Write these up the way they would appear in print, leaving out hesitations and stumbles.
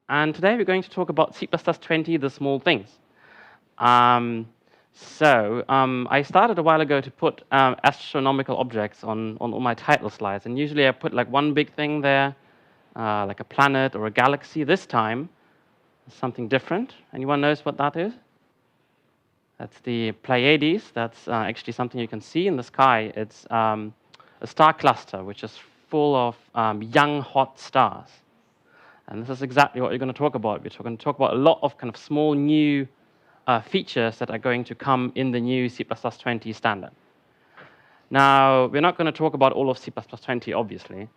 And today we're going to talk about C++20, the small things. I started a while ago to put astronomical objects on all my title slides, and usually I put like one big thing there, like a planet or a galaxy. This time, something different. Anyone knows what that is? That's the Pleiades. That's actually something you can see in the sky. It's a star cluster, which is full of young, hot stars. And this is exactly what we're going to talk about. We're going to talk about a lot of kind of small new features that are going to come in the new C++20 standard. Now, we're not going to talk about all of C++20, obviously.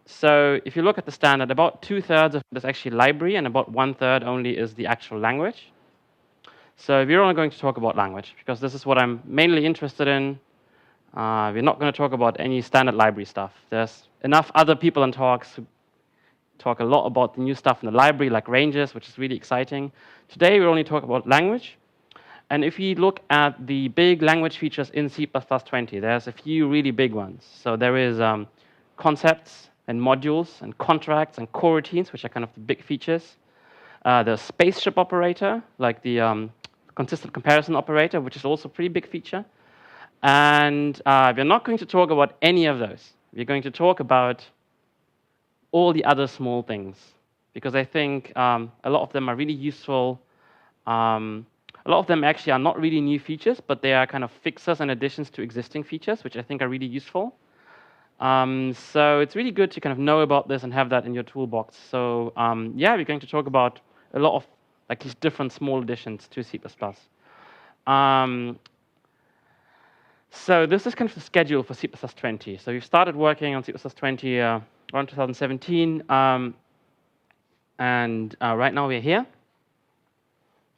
So if you look at the standard, about 2/3 of it is actually library, and about 1/3 only is the actual language. So we're only going to talk about language, because this is what I'm mainly interested in. We're not going to talk about any standard library stuff. There's enough other people in talks who talk a lot about the new stuff in the library, like ranges, which is really exciting. Today, we only talk about language. And if you look at the big language features in C++20, there's a few really big ones. So there is concepts and modules and contracts and coroutines, which are kind of the big features. The spaceship operator, like the consistent comparison operator, which is also a pretty big feature. And we're not going to talk about any of those. We're going to talk about all the other small things, because I think a lot of them are really useful. A lot of them actually are not really new features, but they are kind of fixes and additions to existing features, which I think are really useful. So it's really good to kind of know about this and have that in your toolbox. So yeah, we're going to talk about a lot of like these different small additions to C++. So this is kind of the schedule for C++20. So we've started working on C++20 around 2017, and right now we're here.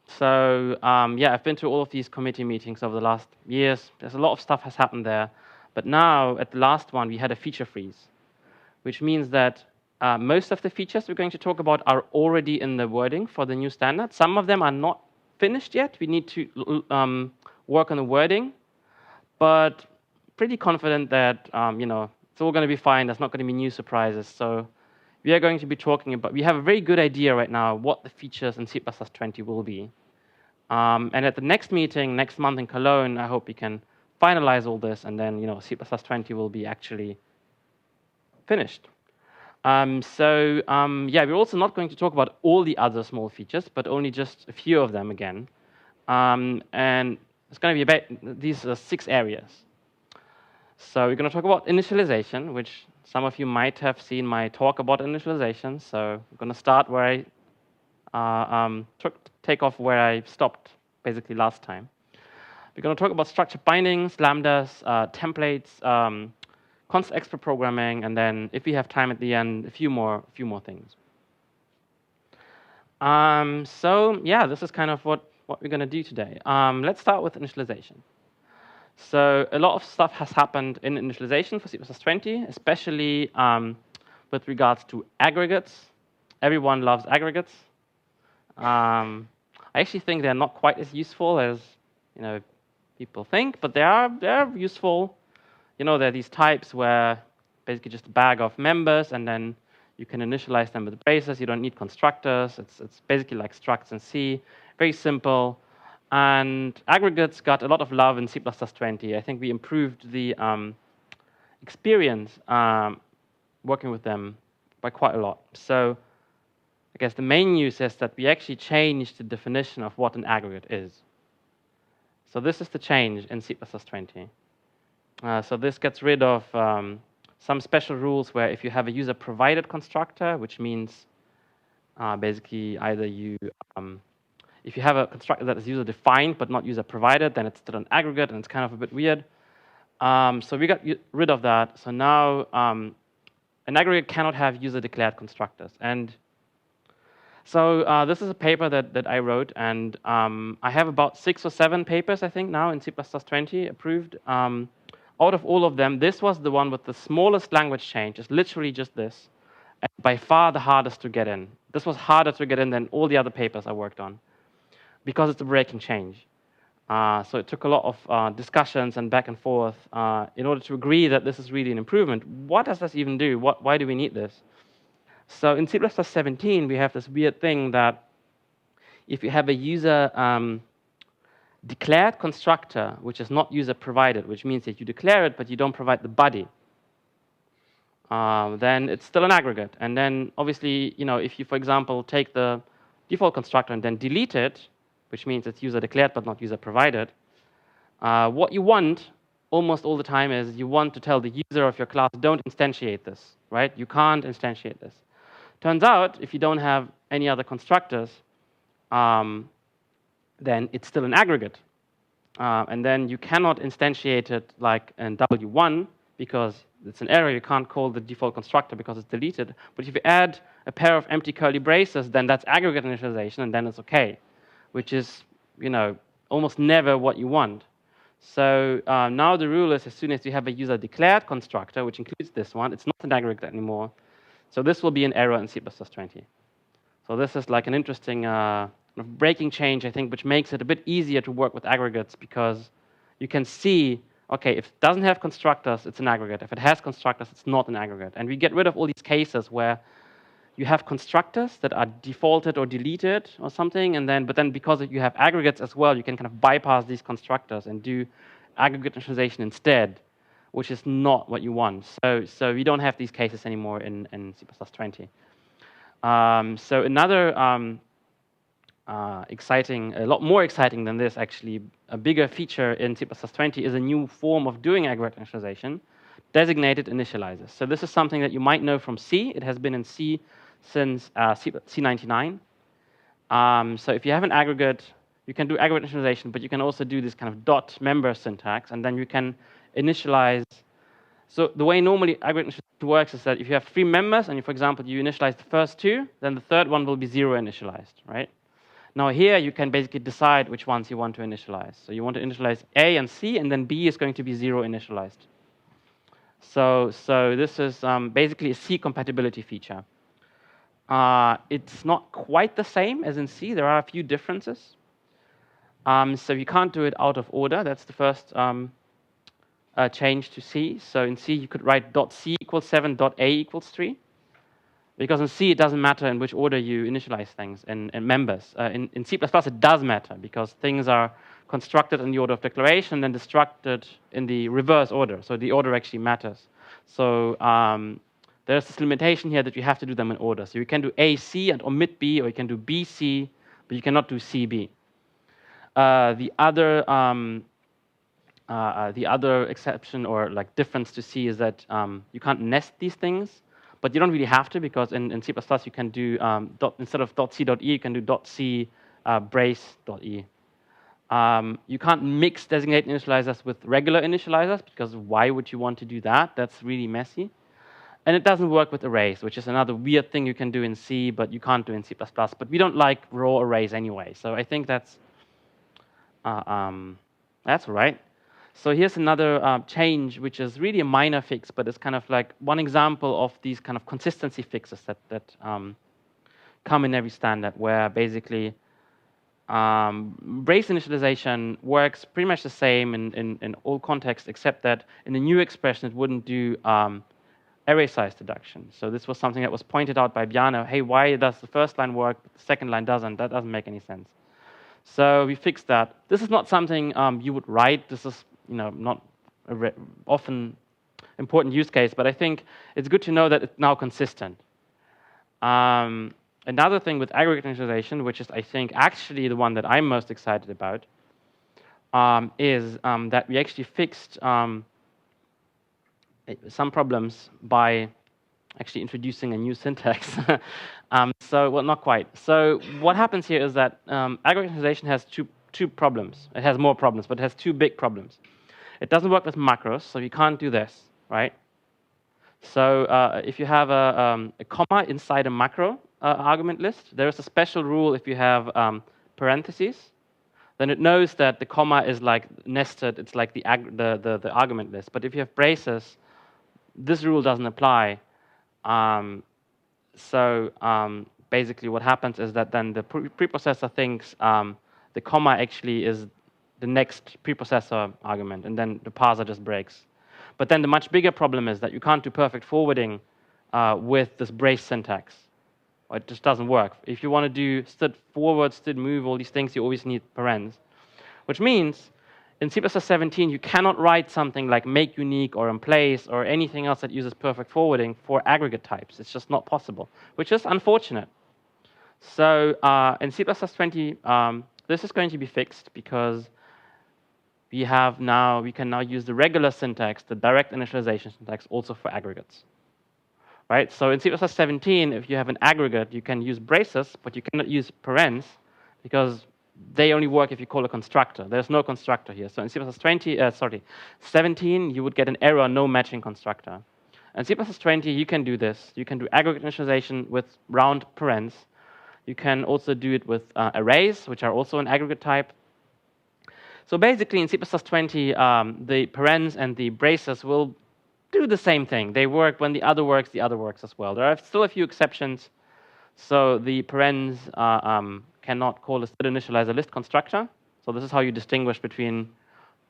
So yeah, I've been to all of these committee meetings over the last years. There's a lot of stuff has happened there. But now, at the last one, we had a feature freeze, which means that most of the features we're going to talk about are already in the wording for the new standard. Some of them are not finished yet. We need to work on the wording. But pretty confident that it's all going to be fine. There's not going to be new surprises. So we are going to be talking about, we have a very good idea right now what the features in C++20 will be. And at the next meeting, next month in Cologne, I hope we can finalize all this, and then C++20 will be actually finished. Yeah, we're also not going to talk about all the other small features, but only just a few of them again. And it's going to be about these 6 areas. So we're going to talk about initialization, which some of you might have seen my talk about initialization. So I'm going to start where I take off where I stopped basically last time. We're going to talk about structured bindings, lambdas, templates, Constexpr programming, and then if we have time at the end, a few more things. So yeah, this is kind of what we're going to do today. Let's start with initialization. So a lot of stuff has happened in initialization for C++20, especially with regards to aggregates. Everyone loves aggregates. I actually think they're not quite as useful as people think, but they're useful. There are these types where basically just a bag of members, and then you can initialize them with braces. You don't need constructors. It's basically like structs in C. Very simple. And aggregates got a lot of love in C++20. I think we improved the experience working with them by quite a lot. So I guess the main news is that we actually changed the definition of what an aggregate is. So this is the change in C++20. So this gets rid of some special rules where if you have a user-provided constructor, which means basically either you if you have a constructor that is user-defined but not user-provided, then it's still an aggregate, and it's kind of a bit weird. So we got rid of that. So now an aggregate cannot have user-declared constructors. And so this is a paper that I wrote, and I have about 6 or 7 papers, I think, now in C++20 approved. Out of all of them, this was the one with the smallest language change. It's literally just this, and by far the hardest to get in. This was harder to get in than all the other papers I worked on, because it's a breaking change. So it took a lot of discussions and back and forth in order to agree that this is really an improvement. What does this even do? Why do we need this? So in C++ 17, we have this weird thing that if you have a user declared constructor, which is not user provided, which means that you declare it, but you don't provide the body, then it's still an aggregate. And then obviously, if you, for example, take the default constructor and then delete it, which means it's user declared but not user provided, what you want almost all the time is you want to tell the user of your class, don't instantiate this, right? You can't instantiate this. Turns out, if you don't have any other constructors, then it's still an aggregate. And then you cannot instantiate it like in W1 because it's an error. You can't call the default constructor because it's deleted. But if you add a pair of empty curly braces, then that's aggregate initialization, and then it's OK, which is almost never what you want. So now the rule is as soon as you have a user declared constructor, which includes this one, it's not an aggregate anymore. So this will be an error in C++ 20. So this is like an interesting breaking change, I think, which makes it a bit easier to work with aggregates because you can see, OK, if it doesn't have constructors, it's an aggregate. If it has constructors, it's not an aggregate. And we get rid of all these cases where you have constructors that are defaulted or deleted or something, but then because you have aggregates as well, you can kind of bypass these constructors and do aggregate initialization instead, which is not what you want. So we don't have these cases anymore in C++ 20. So another a lot more exciting than this, actually, a bigger feature in C++ 20 is a new form of doing aggregate initialization, designated initializers. So this is something that you might know from C. It has been in C since C99. So if you have an aggregate, you can do aggregate initialization, but you can also do this kind of dot member syntax, and then you can initialize. So the way normally aggregate initialization works is that if you have 3 members, and for example, you initialize the first 2, then the third one will be 0 initialized, right? Now here you can basically decide which ones you want to initialize. So you want to initialize A and C, and then B is going to be 0 initialized. So this is basically a C compatibility feature. It's not quite the same as in C. There are a few differences. So you can't do it out of order. That's the first change to C. So in C, you could write .c equals 7, .a equals 3. Because in C, it doesn't matter in which order you initialize things in members. In C++, it does matter because things are constructed in the order of declaration and then destructed in the reverse order. So the order actually matters. So there's this limitation here that you have to do them in order. So you can do AC and omit B, or you can do BC, but you cannot do CB. The other exception or like difference to C is that you can't nest these things. But you don't really have to, because in C++ you can do, instead of .c.e, you can do .c brace.e. You can't mix designated initializers with regular initializers, because why would you want to do that? That's really messy. And it doesn't work with arrays, which is another weird thing you can do in C, but you can't do in C++. But we don't like raw arrays anyway, so I think that's all right. So here's another change, which is really a minor fix, but it's kind of like one example of these kind of consistency fixes that come in every standard, where basically brace initialization works pretty much the same in all contexts, except that in the new expression, it wouldn't do array size deduction. So this was something that was pointed out by Bjarne. Hey, why does the first line work, but the second line doesn't? That doesn't make any sense. So we fixed that. This is not something you would write. This is not a often important use case, but I think it's good to know that it's now consistent. Another thing with aggregate initialization, which is, I think, actually the one that I'm most excited about, is that we actually fixed some problems by actually introducing a new syntax. Well, not quite. So what happens here is that aggregate initialization has two problems. It has more problems, but it has 2 big problems. It doesn't work with macros, so you can't do this, right? So if you have a comma inside a macro argument list, there is a special rule if you have parentheses. Then it knows that the comma is like nested. It's like the argument list. But if you have braces, this rule doesn't apply. Basically what happens is that then the preprocessor thinks the comma actually is the next preprocessor argument, and then the parser just breaks. But then the much bigger problem is that you can't do perfect forwarding with this brace syntax. It just doesn't work. If you want to do std forward, std move, all these things, you always need parens. Which means in C++ 17, you cannot write something like make unique or in place or anything else that uses perfect forwarding for aggregate types. It's just not possible, which is unfortunate. So in C++ 20, this is going to be fixed because we can now use the regular syntax, the direct initialization syntax, also for aggregates. Right? So in C++ 17, if you have an aggregate, you can use braces, but you cannot use parens because they only work if you call a constructor. There's no constructor here. So in C++ 17, you would get an error, no matching constructor. In C++ 20, you can do this. You can do aggregate initialization with round parens. You can also do it with arrays, which are also an aggregate type. So basically, in C++ 20, the parens and the braces will do the same thing. They work when the other works as well. There are still a few exceptions. So the parens cannot call a std initializer list constructor. So this is how you distinguish between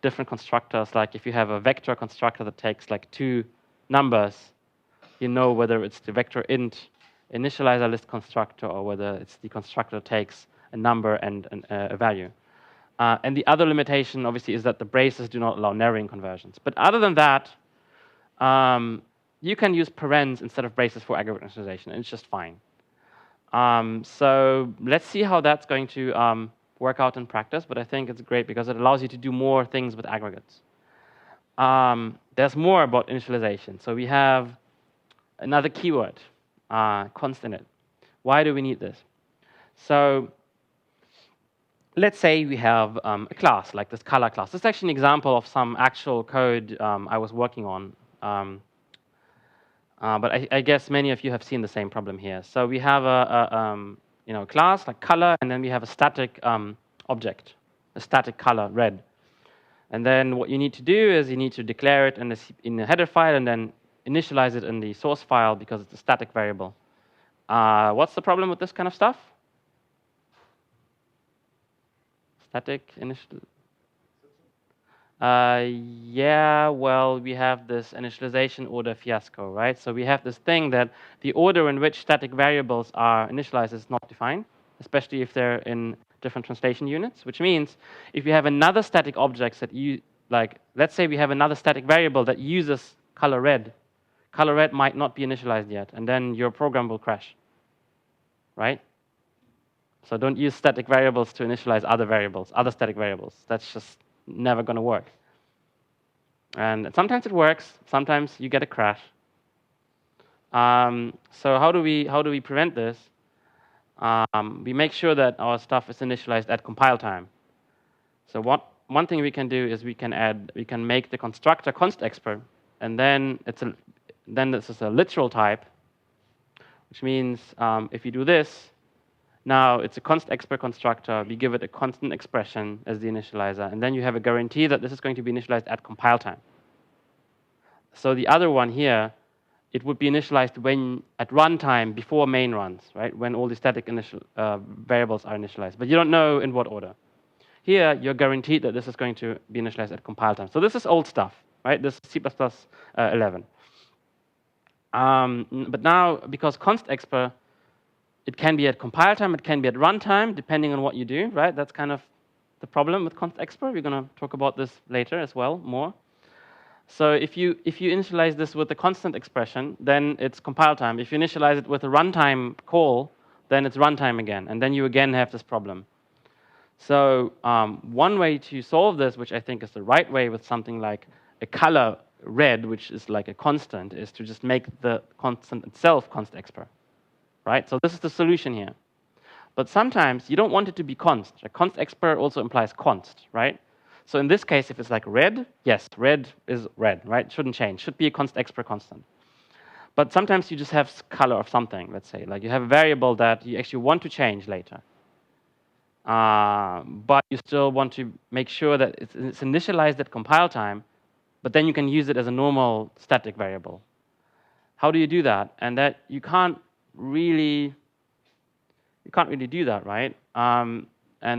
different constructors. Like if you have a vector constructor that takes like 2 numbers, you know whether it's the vector int initializer list constructor or whether it's the constructor that takes a number and a value. And the other limitation, obviously, is that the braces do not allow narrowing conversions. But other than that, you can use parens instead of braces for aggregate initialization, and it's just fine. So let's see how that's going to work out in practice, but I think it's great because it allows you to do more things with aggregates. There's more about initialization. So we have another keyword, const in it. Why do we need this? So let's say we have a class, like this color class. This is actually an example of some actual code I was working on. But I guess many of you have seen the same problem here. So we have a class like color, and then we have a static object, a static color, red. And then what you need to do is you need to declare it in the header file and then initialize it in the source file because it's a static variable. What's the problem with this kind of stuff? Static initial. Yeah, well, we have this initialization order fiasco, right? So we have this thing that the order in which static variables are initialized is not defined, especially if they're in different translation units, which means if you have another static object that you, like, let's say we have another static variable that uses color red might not be initialized yet, and then your program will crash, right? So don't use static variables to initialize other static variables. That's just never going to work. And sometimes it works. Sometimes you get a crash. So how do we prevent this? We make sure that our stuff is initialized at compile time. So one thing we can do is we can make the constructor Constexpr, and then this is a literal type, which means if you do this, now it's a Constexpr constructor. We give it a constant expression as the initializer, and then you have a guarantee that this is going to be initialized at compile time. So the other one here, it would be initialized at runtime before main runs, right? When all the static variables are initialized, but you don't know in what order. Here, you're guaranteed that this is going to be initialized at compile time. So this is old stuff, right? This is C++ 11. But now, because Constexpr, it can be at compile time, it can be at runtime, depending on what you do, right? That's kind of the problem with Constexpr. We're going to talk about this later as well, more. So if you initialize this with a constant expression, then it's compile time. If you initialize it with a runtime call, then it's runtime again, and then you again have this problem. So one way to solve this, which I think is the right way with something like a color red, which is like a constant, is to just make the constant itself Constexpr. Right? So this is the solution here. But sometimes you don't want it to be const. Like Constexpr also implies const, right? So in this case, if it's like red, yes, red is red, right? It shouldn't change. Should be a Constexpr constant. But sometimes you just have color of something, let's say. Like you have a variable that you actually want to change later. But you still want to make sure that it's initialized at compile time, but then you can use it as a normal static variable. How do you do that? And that you can't really do that, right? And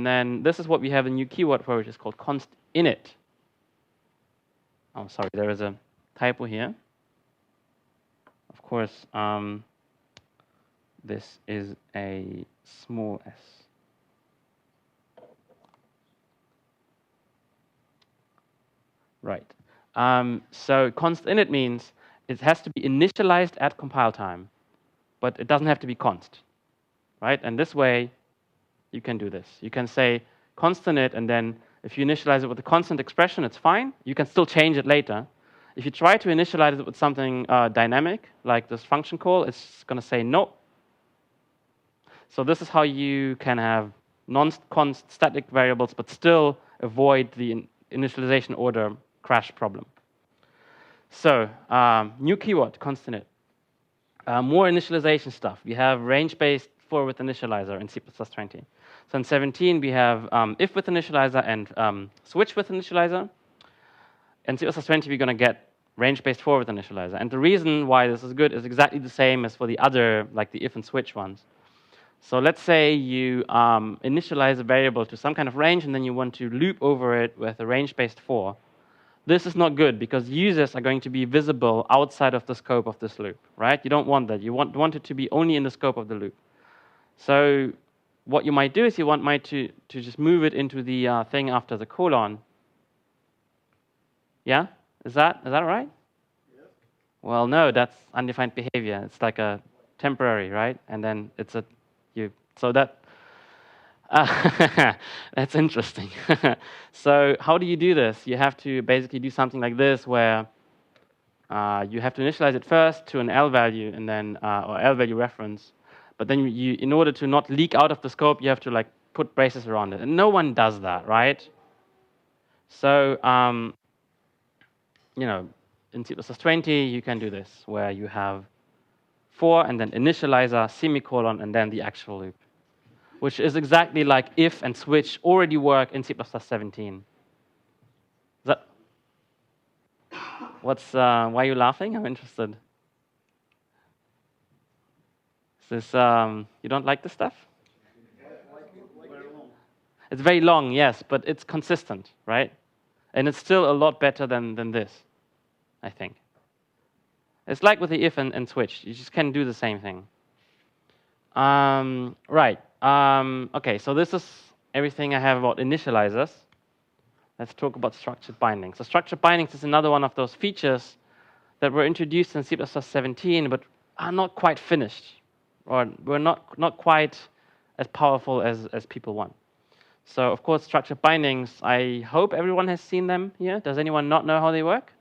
then this is what we have a new keyword for, which is called const init. Oh, sorry, there is a typo here. Of course, this is a small s. Right. So const init means it has to be initialized at compile time, but it doesn't have to be const, right? And this way, you can do this. You can say const init, and then if you initialize it with a constant expression, it's fine. You can still change it later. If you try to initialize it with something dynamic, like this function call, it's going to say no. So this is how you can have non-const static variables, but still avoid the initialization order crash problem. So new keyword, const init. More initialization stuff. We have range-based for with initializer in C++20. So in 17, we have if with initializer and switch with initializer. In C++20, we're going to get range-based for with initializer. And the reason why this is good is exactly the same as for the other, like the if and switch ones. So let's say you initialize a variable to some kind of range, and then you want to loop over it with a range-based for. This is not good because users are going to be visible outside of the scope of this loop, right? You don't want that. You want it to be only in the scope of the loop. So what you might do is you might to just move it into the thing after the colon. Yeah? Is that right? Yeah. Well, no, that's undefined behavior. It's like a temporary, right? And then it's so that that's interesting. So how do you do this? You have to basically do something like this, where you have to initialize it first to an L value, and then or L value reference. But then you, in order to not leak out of the scope, you have to like put braces around it, and no one does that, right? So you know, in C++20, you can do this, where you have for and then initializer, semicolon, and then the actual loop, which is exactly like if and switch already work in C++17. Why are you laughing? I'm interested. Is this, you don't like this stuff? It's very long, yes, but it's consistent, right? And it's still a lot better than this, I think. It's like with the if and switch. You just can do the same thing. Right. Okay, so this is everything I have about initializers. Let's talk about structured bindings. So structured bindings is another one of those features that were introduced in C++17, but are not quite finished, or were not quite as powerful as people want. So of course, structured bindings, I hope everyone has seen them here. Does anyone not know how they work?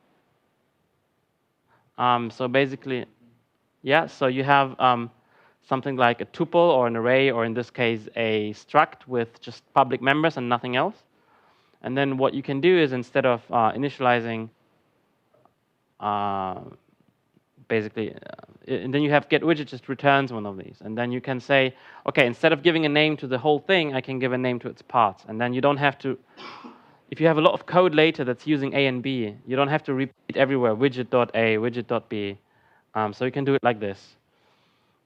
So basically, yeah, so you have something like a tuple or an array, or in this case, a struct with just public members and nothing else. And then what you can do is, instead of initializing, basically, and then you have getWidget just returns one of these. And then you can say, okay, instead of giving a name to the whole thing, I can give a name to its parts. And then you don't have to, if you have a lot of code later that's using A and B, you don't have to repeat everywhere, widget.a, widget.b. So you can do it like this.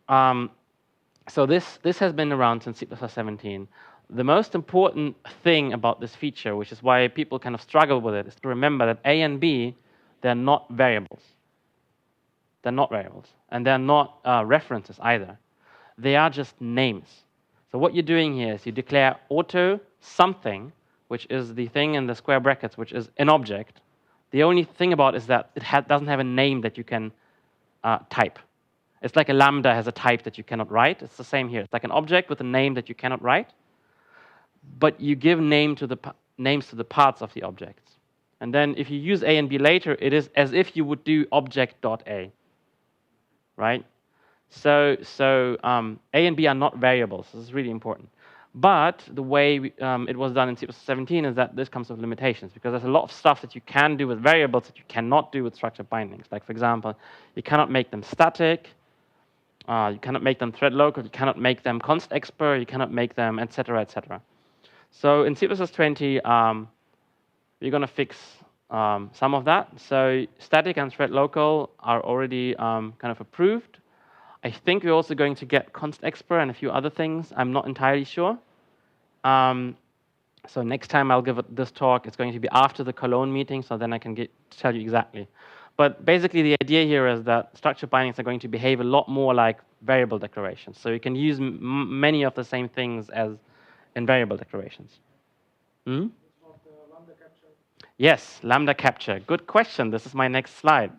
So this has been around since C++17. The most important thing about this feature, which is why people kind of struggle with it, is to remember that A and B, they're not variables. They're not variables. And they're not references either. They are just names. So what you're doing here is you declare auto something, which is the thing in the square brackets, which is an object. The only thing about it is that it doesn't have a name that you can type. It's like a lambda has a type that you cannot write. It's the same here. It's like an object with a name that you cannot write. But you give names to the parts of the objects. And then if you use A and B later, it is as if you would do object.a. Right? So A and B are not variables. This is really important. But the way it was done in C++17 is that this comes with limitations, because there's a lot of stuff that you can do with variables that you cannot do with structured bindings. Like, for example, you cannot make them static. You cannot make them thread local. You cannot make them Constexpr. You cannot make them, etc., etc. So in C++20, we're going to fix some of that. So static and thread local are already kind of approved. I think we're also going to get Constexpr and a few other things. I'm not entirely sure. So next time I'll give this talk, it's going to be after the Cologne meeting, so then I can tell you exactly. But basically, the idea here is that structured bindings are going to behave a lot more like variable declarations. So you can use many of the same things as in variable declarations. Hmm? Yes, lambda capture. Good question. This is my next slide.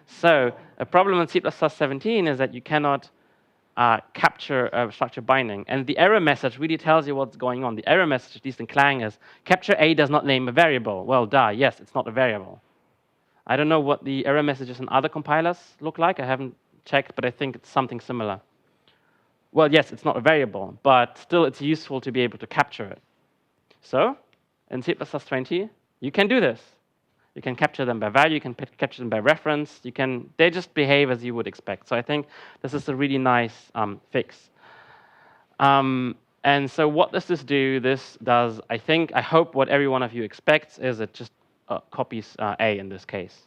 So a problem in C++17 is that you cannot capture a structured binding. And the error message really tells you what's going on. The error message, at least in Clang, is capture A does not name a variable. Well, duh, yes, it's not a variable. I don't know what the error messages in other compilers look like. I haven't checked, but I think it's something similar. Well, yes, it's not a variable, but still it's useful to be able to capture it. So in C++20, you can do this. You can capture them by value, you can capture them by reference, they just behave as you would expect. So I think this is a really nice fix. And so what does this do? This does, I hope what every one of you expects is it just copies A in this case.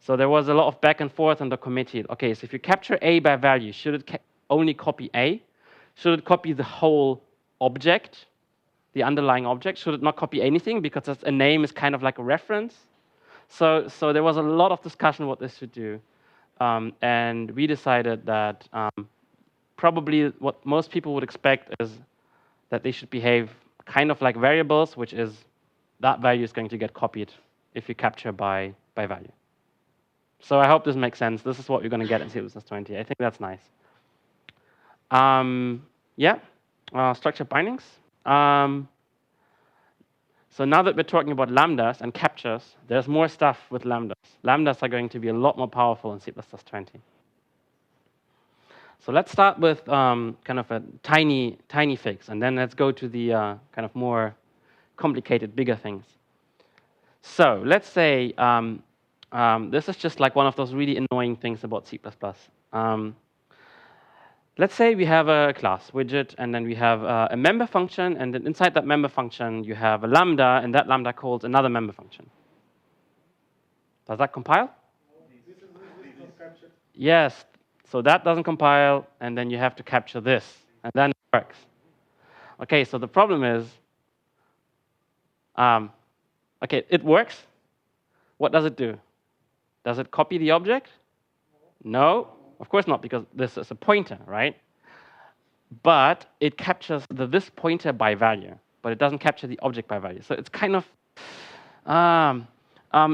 So there was a lot of back and forth in the committee. Okay, so if you capture A by value, should it only copy A? Should it copy the whole object, the underlying object? Should it not copy anything because a name is kind of like a reference? So there was a lot of discussion what this should do. And we decided that probably what most people would expect is that they should behave kind of like variables, which is that value is going to get copied if you capture by value. So I hope this makes sense. This is what you're going to get in C++20. I think that's nice. Structured bindings. So now that we're talking about lambdas and captures, there's more stuff with lambdas. Lambdas are going to be a lot more powerful in C++20. So let's start with kind of a tiny fix, and then let's go to the kind of more complicated, bigger things. So let's say this is just like one of those really annoying things about C++. Let's say we have a class widget, and then we have a member function, and then inside that member function, you have a lambda, and that lambda calls another member function. Does that compile? Yes. So that doesn't compile, and then you have to capture this, and then it works. Okay, so the problem is, okay, it works. What does it do? Does it copy the object? No, of course not, because this is a pointer, right? But it captures this pointer by value, but it doesn't capture the object by value. So it's kind of,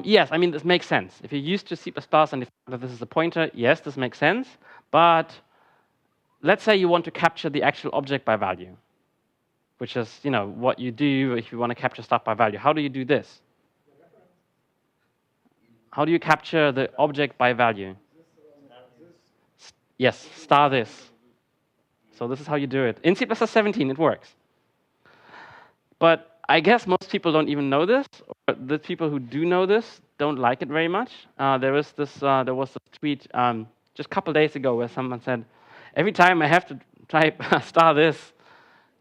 yes, I mean, this makes sense. If you're used to C++ and if this is a pointer, yes, this makes sense. But let's say you want to capture the actual object by value, which is, what you do if you want to capture stuff by value. How do you do this? How do you capture the object by value? Yes, star this. So this is how you do it. In C++17, it works. But I guess most people don't even know this, or the people who do know this don't like it very much. There was this tweet just a couple days ago where someone said, every time I have to type star this,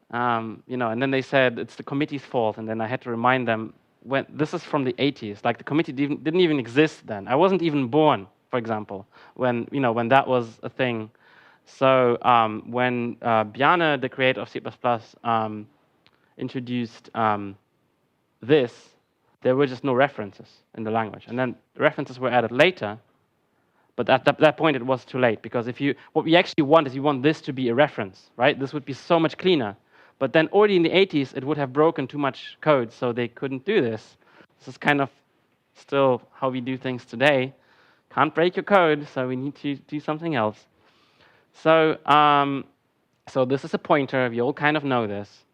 and then they said it's the committee's fault, and then I had to remind them, when this is from the 80s, like the committee didn't even exist then. I wasn't even born, for example, when that was a thing. So when Bjarne, the creator of C++, introduced this, there were just no references in the language, and then references were added later. But at that point, it was too late, because what we actually want is you want this to be a reference, right? This would be so much cleaner. But then already in the 80s, it would have broken too much code, so they couldn't do this. This is kind of still how we do things today. Can't break your code, so we need to do something else. So, so this is a pointer. We all kind of know this.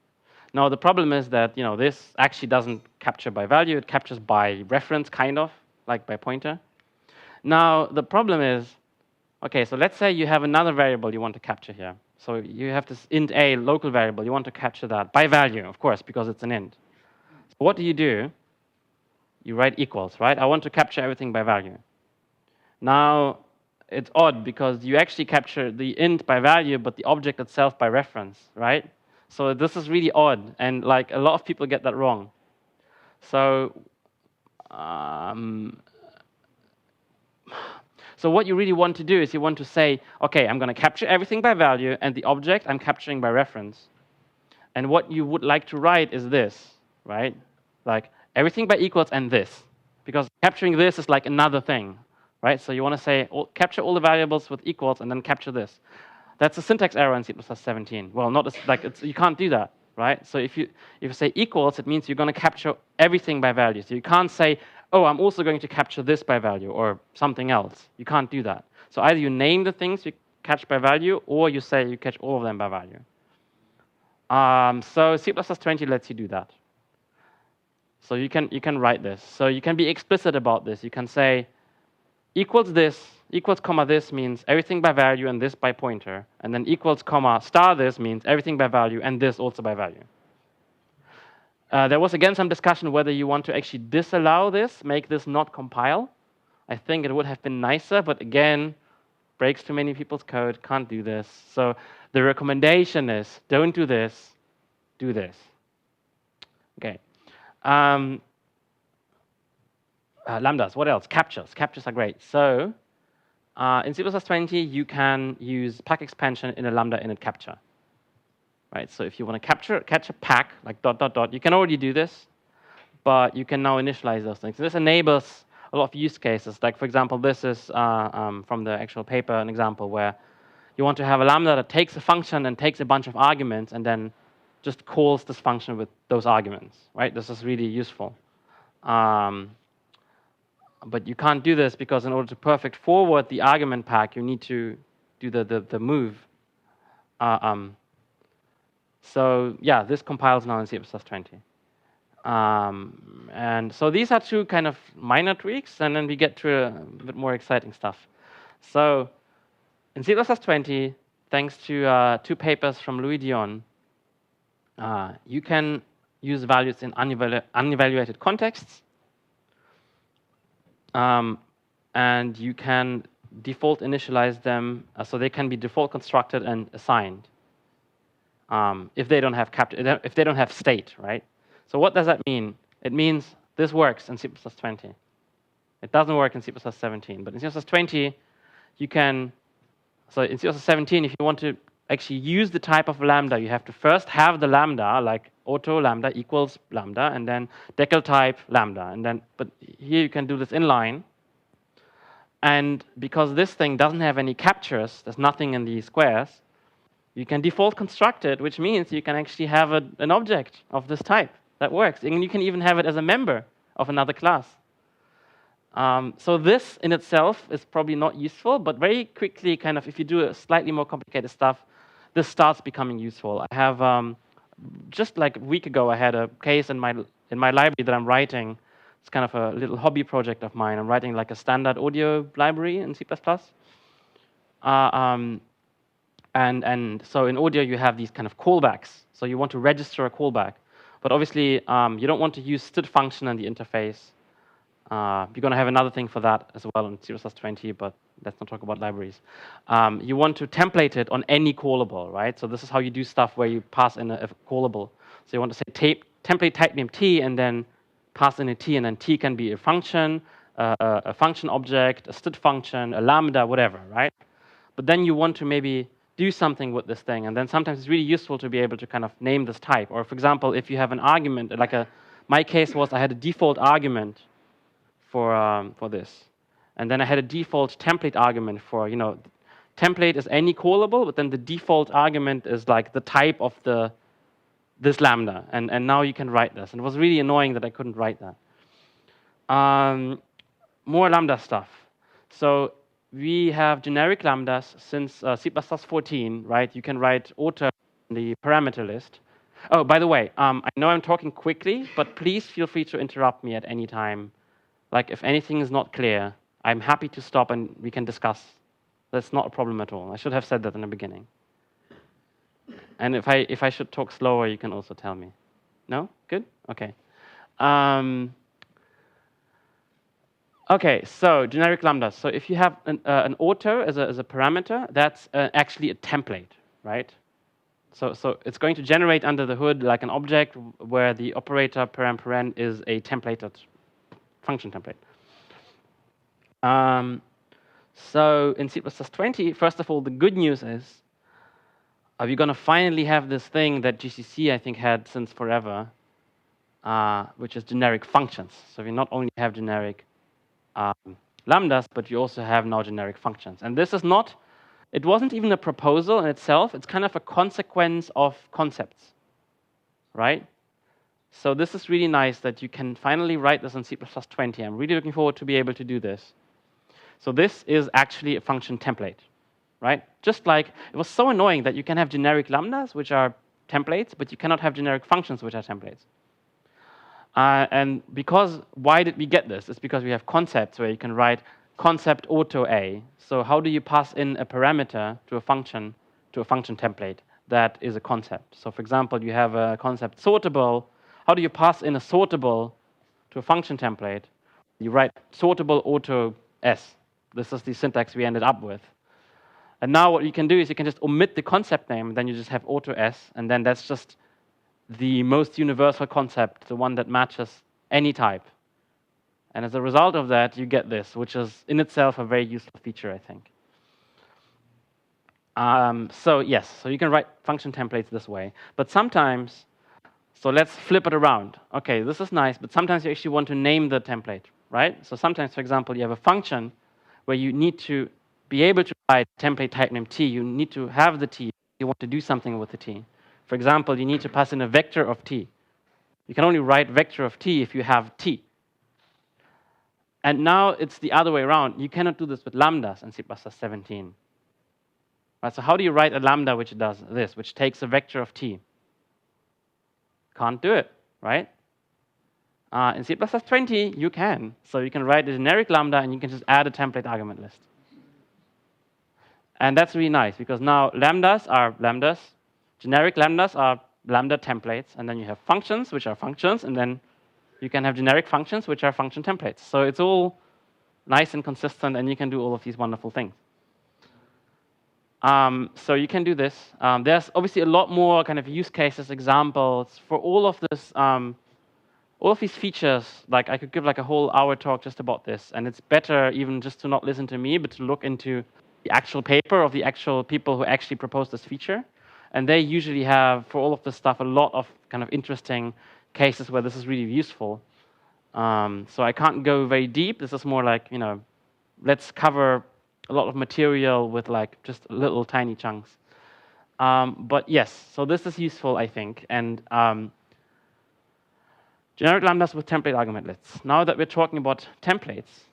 Now, the problem is that this actually doesn't capture by value. It captures by reference, kind of, like by pointer. Now, the problem is, okay, so let's say you have another variable you want to capture here. So you have this int a local variable. You want to capture that by value, of course, because it's an int. So what do? You write equals, right? I want to capture everything by value. Now, it's odd because you actually capture the int by value, but the object itself by reference, right? So this is really odd, and like a lot of people get that wrong. So, so what you really want to do is you want to say, okay, I'm going to capture everything by value, and the object I'm capturing by reference. And what you would like to write is this, right? Like everything by equals and this. because capturing this is like another thing, right? So you want to say, capture all the variables with equals and then capture this. That's a syntax error in C++17. Well, not as, like, you can't do that, right? So if you say equals, it means you're going to capture everything by value. So you can't say, oh, I'm also going to capture this by value or something else. You can't do that. So either you name the things you catch by value, or you say you catch all of them by value. So C++20 lets you do that. So you can write this. So you can be explicit about this. You can say equals this, equals comma this means everything by value and this by pointer. And then equals comma star this means everything by value and this also by value. There was again some discussion whether you want to actually disallow this, make this not compile. I think it would have been nicer, but again, breaks too many people's code, can't do this. So the recommendation is don't do this, do this. Okay. Lambdas, what else? Captures. Captures are great. So in C++20, you can use pack expansion in a lambda init capture. Right? So if you want to catch a pack, like ... you can already do this, but you can now initialize those things. This enables a lot of use cases. Like, for example, this is from the actual paper, an example where you want to have a lambda that takes a function and takes a bunch of arguments and then just calls this function with those arguments. Right? This is really useful. But you can't do this because in order to perfect forward the argument pack, you need to do the move. So yeah, this compiles now in C++20. And so these are two kind of minor tweaks, and then we get to a bit more exciting stuff. So in C++20, thanks to 2 papers from Louis Dion, you can use values in unevaluated contexts. And you can default initialize them so they can be default constructed and assigned if they don't have state, right? So what does that mean? It means this works in C++20. It doesn't work in C++17, but in C++20 you can. So in C++17, if you want to actually use the type of lambda, you have to first have the lambda, like auto lambda equals lambda, and then decal type lambda, and then. But here you can do this inline. And because this thing doesn't have any captures, there's nothing in the squares, you can default construct it, which means you can actually have an object of this type that works. And you can even have it as a member of another class. So this in itself is probably not useful, but very quickly, kind of, if you do a slightly more complicated stuff, this starts becoming useful. I have, just like a week ago, I had a case in my library that I'm writing. It's kind of a little hobby project of mine. I'm writing like a standard audio library in C++. And so in audio, you have these kind of callbacks. So you want to register a callback. But obviously, you don't want to use std function in the interface. You're going to have another thing for that as well in C++20, but let's not talk about libraries. You want to template it on any callable, right? So this is how you do stuff where you pass in a callable. So you want to say template type name t, and then pass in a t, and then t can be a function, a function object, a std function, a lambda, whatever, right? But then you want to maybe do something with this thing, and then sometimes it's really useful to be able to kind of name this type. Or for example, if you have an argument, like my case was I had a default argument for this, and then I had a default template argument for, template is any callable, but then the default argument is like the type of this lambda, and now you can write this. And it was really annoying that I couldn't write that. More lambda stuff. So we have generic lambdas since C++14, right? You can write auto in the parameter list. Oh, by the way, I know I'm talking quickly, but please feel free to interrupt me at any time. Like, if anything is not clear, I'm happy to stop and we can discuss. That's not a problem at all. I should have said that in the beginning. And if I should talk slower, you can also tell me. No? Good? Okay. Okay, so generic lambdas. So if you have an auto as a parameter, that's actually a template, right? So it's going to generate under the hood like an object where the operator paren is a templated function template. So in C++20, first of all, the good news is we're going to finally have this thing that GCC, I think, had since forever, which is generic functions. So we not only have generic lambdas, but you also have now generic functions. And this is not, it wasn't even a proposal in itself. It's kind of a consequence of concepts, right? So this is really nice that you can finally write this in C++20. I'm really looking forward to be able to do this. So this is actually a function template, right? Just like, it was so annoying that you can have generic lambdas, which are templates, but you cannot have generic functions, which are templates. And because, why did we get this? It's because we have concepts where you can write concept auto A. So how do you pass in a parameter to a function template that is a concept? So for example, you have a concept sortable. How do you pass in a sortable to a function template? You write sortable auto S. This is the syntax we ended up with. And now what you can do is you can just omit the concept name, and then you just have auto S, and then that's just the most universal concept, the one that matches any type. And as a result of that, you get this, which is in itself a very useful feature, I think. So yes, so you can write function templates this way. But sometimes, so let's flip it around. Okay, this is nice, but sometimes you actually want to name the template, right? So sometimes, for example, you have a function where you need to be able to write template type name t. You need to have the t. You want to do something with the t. For example, you need to pass in a vector of t. You can only write vector of t if you have t. And now it's the other way around. You cannot do this with lambdas in C++17. Right, so how do you write a lambda which does this, which takes a vector of t? Can't do it, right? In C++20, you can. So you can write a generic lambda, and you can just add a template argument list. And that's really nice, because now lambdas are lambdas. Generic lambdas are lambda templates, and then you have functions, which are functions, and then you can have generic functions, which are function templates. So it's all nice and consistent, and you can do all of these wonderful things. So you can do this. There's obviously a lot more kind of use cases, examples for all of this. All of these features, like I could give like a whole hour talk just about this, and it's better even just to not listen to me, but to look into the actual paper of the actual people who actually proposed this feature. And they usually have, for all of this stuff, a lot of kind of interesting cases where this is really useful. So I can't go very deep. This is more like, you know, let's cover a lot of material with like just little tiny chunks. But yes, so this is useful, I think. And generic lambdas with template argument lists. Now that we're talking about templates,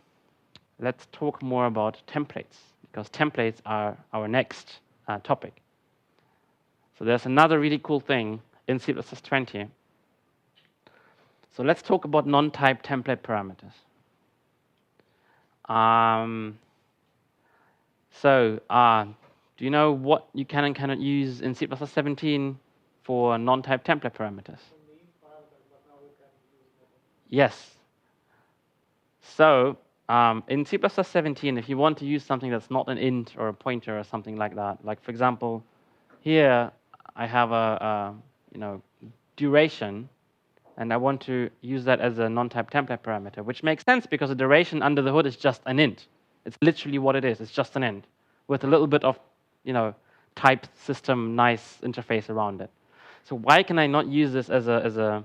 let's talk more about templates, because templates are our next topic. So there's another really cool thing in C++20. So let's talk about non-type template parameters. Do you know what you can and cannot use in C++17 for non-type template parameters? Yes. So in C++17, if you want to use something that's not an int or a pointer or something like that, like for example, here I have a duration, and I want to use that as a non-type template parameter, which makes sense because the duration under the hood is just an int. It's literally what it is. It's just an int with a little bit of, type system nice interface around it. So why can I not use this as a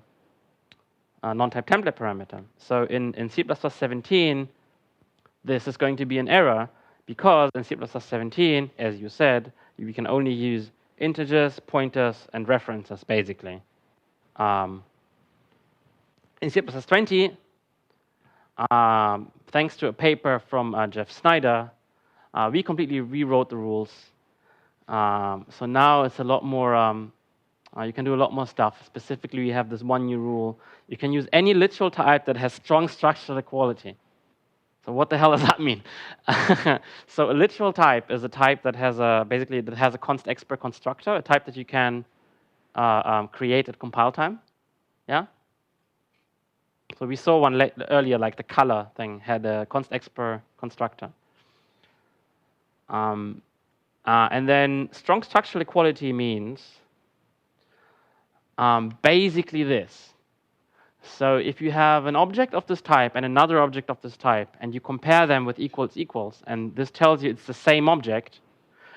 non-type template parameter? So in C++17, this is going to be an error because in C++17, as you said, we can only use integers, pointers, and references, basically. In C++20, thanks to a paper from Jeff Snyder, we completely rewrote the rules. So now it's a lot more, you can do a lot more stuff. Specifically, we have this one new rule. You can use any literal type that has strong structural equality. So what the hell does that mean? So a literal type is a type that has basically that has a Constexpr constructor, a type that you can create at compile time. Yeah. So we saw one earlier, like the color thing had a Constexpr constructor. And then strong structural equality means basically this. So if you have an object of this type and another object of this type, and you compare them with equals equals, and this tells you it's the same object,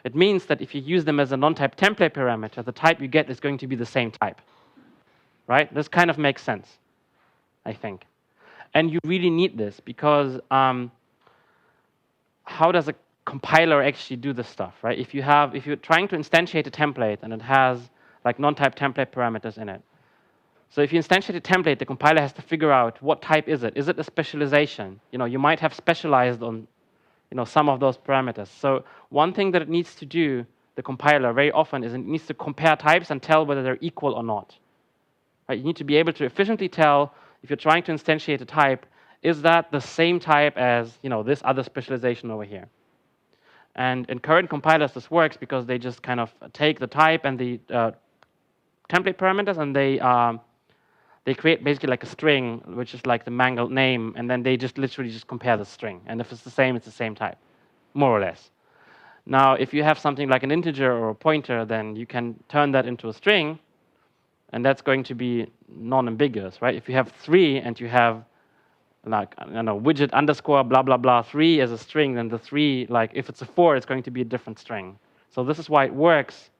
it means that if you use them as a non-type template parameter, the type you get is going to be the same type. Right? This kind of makes sense. I think. And you really need this because how does a compiler actually do this stuff, right? If you're trying to instantiate a template and it has like non-type template parameters in it. So if you instantiate a template, the compiler has to figure out what type is it. Is it a specialization? You might have specialized on some of those parameters. So one thing that it needs to do, the compiler, very often is it needs to compare types and tell whether they're equal or not. Right? You need to be able to efficiently tell if you're trying to instantiate a type, is that the same type as this other specialization over here? And in current compilers, this works because they just kind of take the type and the template parameters, and they create basically like a string, which is like the mangled name, and then they just literally just compare the string. And if it's the same type, more or less. Now, if you have something like an integer or a pointer, then you can turn that into a string, and that's going to be non-ambiguous, right? If you have 3 and you have like, I don't know, widget underscore blah, blah, blah, 3 as a string, then the 3, like if it's a 4, it's going to be a different string. So this is why it works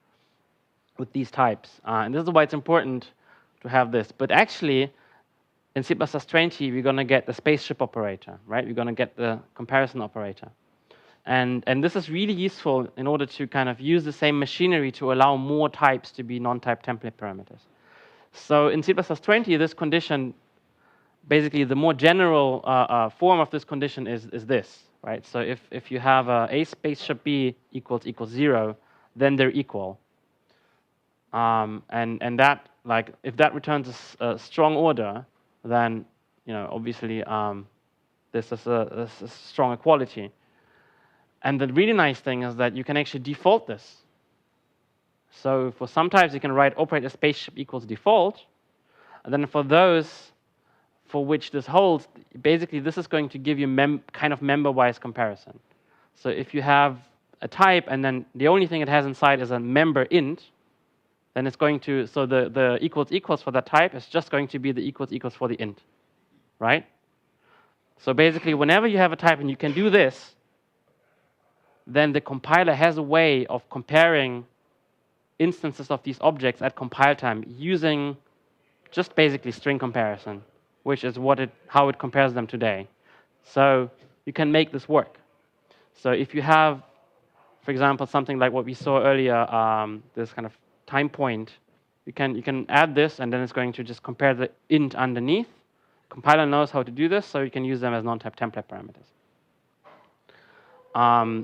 with these types. And this is why it's important to have this. But actually, in C++20, we're going to get the spaceship operator, right? We're going to get the comparison operator. And this is really useful in order to kind of use the same machinery to allow more types to be non-type template parameters. So in C++20, this condition, basically the more general form of this condition is this, right? So if you have a spaceship b equals 0, then they're equal. And that, like, if that returns a strong order, then obviously this is a strong equality. And the really nice thing is that you can actually default this. So for some types, you can write operate a spaceship equals default. And then for those for which this holds, basically this is going to give you kind of member-wise comparison. So if you have a type and then the only thing it has inside is a member int, then it's going to, so the equals for that type is just going to be the equals for the int, right? So basically, whenever you have a type and you can do this, then the compiler has a way of comparing instances of these objects at compile time using just basically string comparison, which is how it compares them today. So you can make this work. So if you have, for example, something like what we saw earlier, this kind of time point, you can add this, and then it's going to just compare the int underneath. Compiler knows how to do this, so you can use them as non-type template parameters.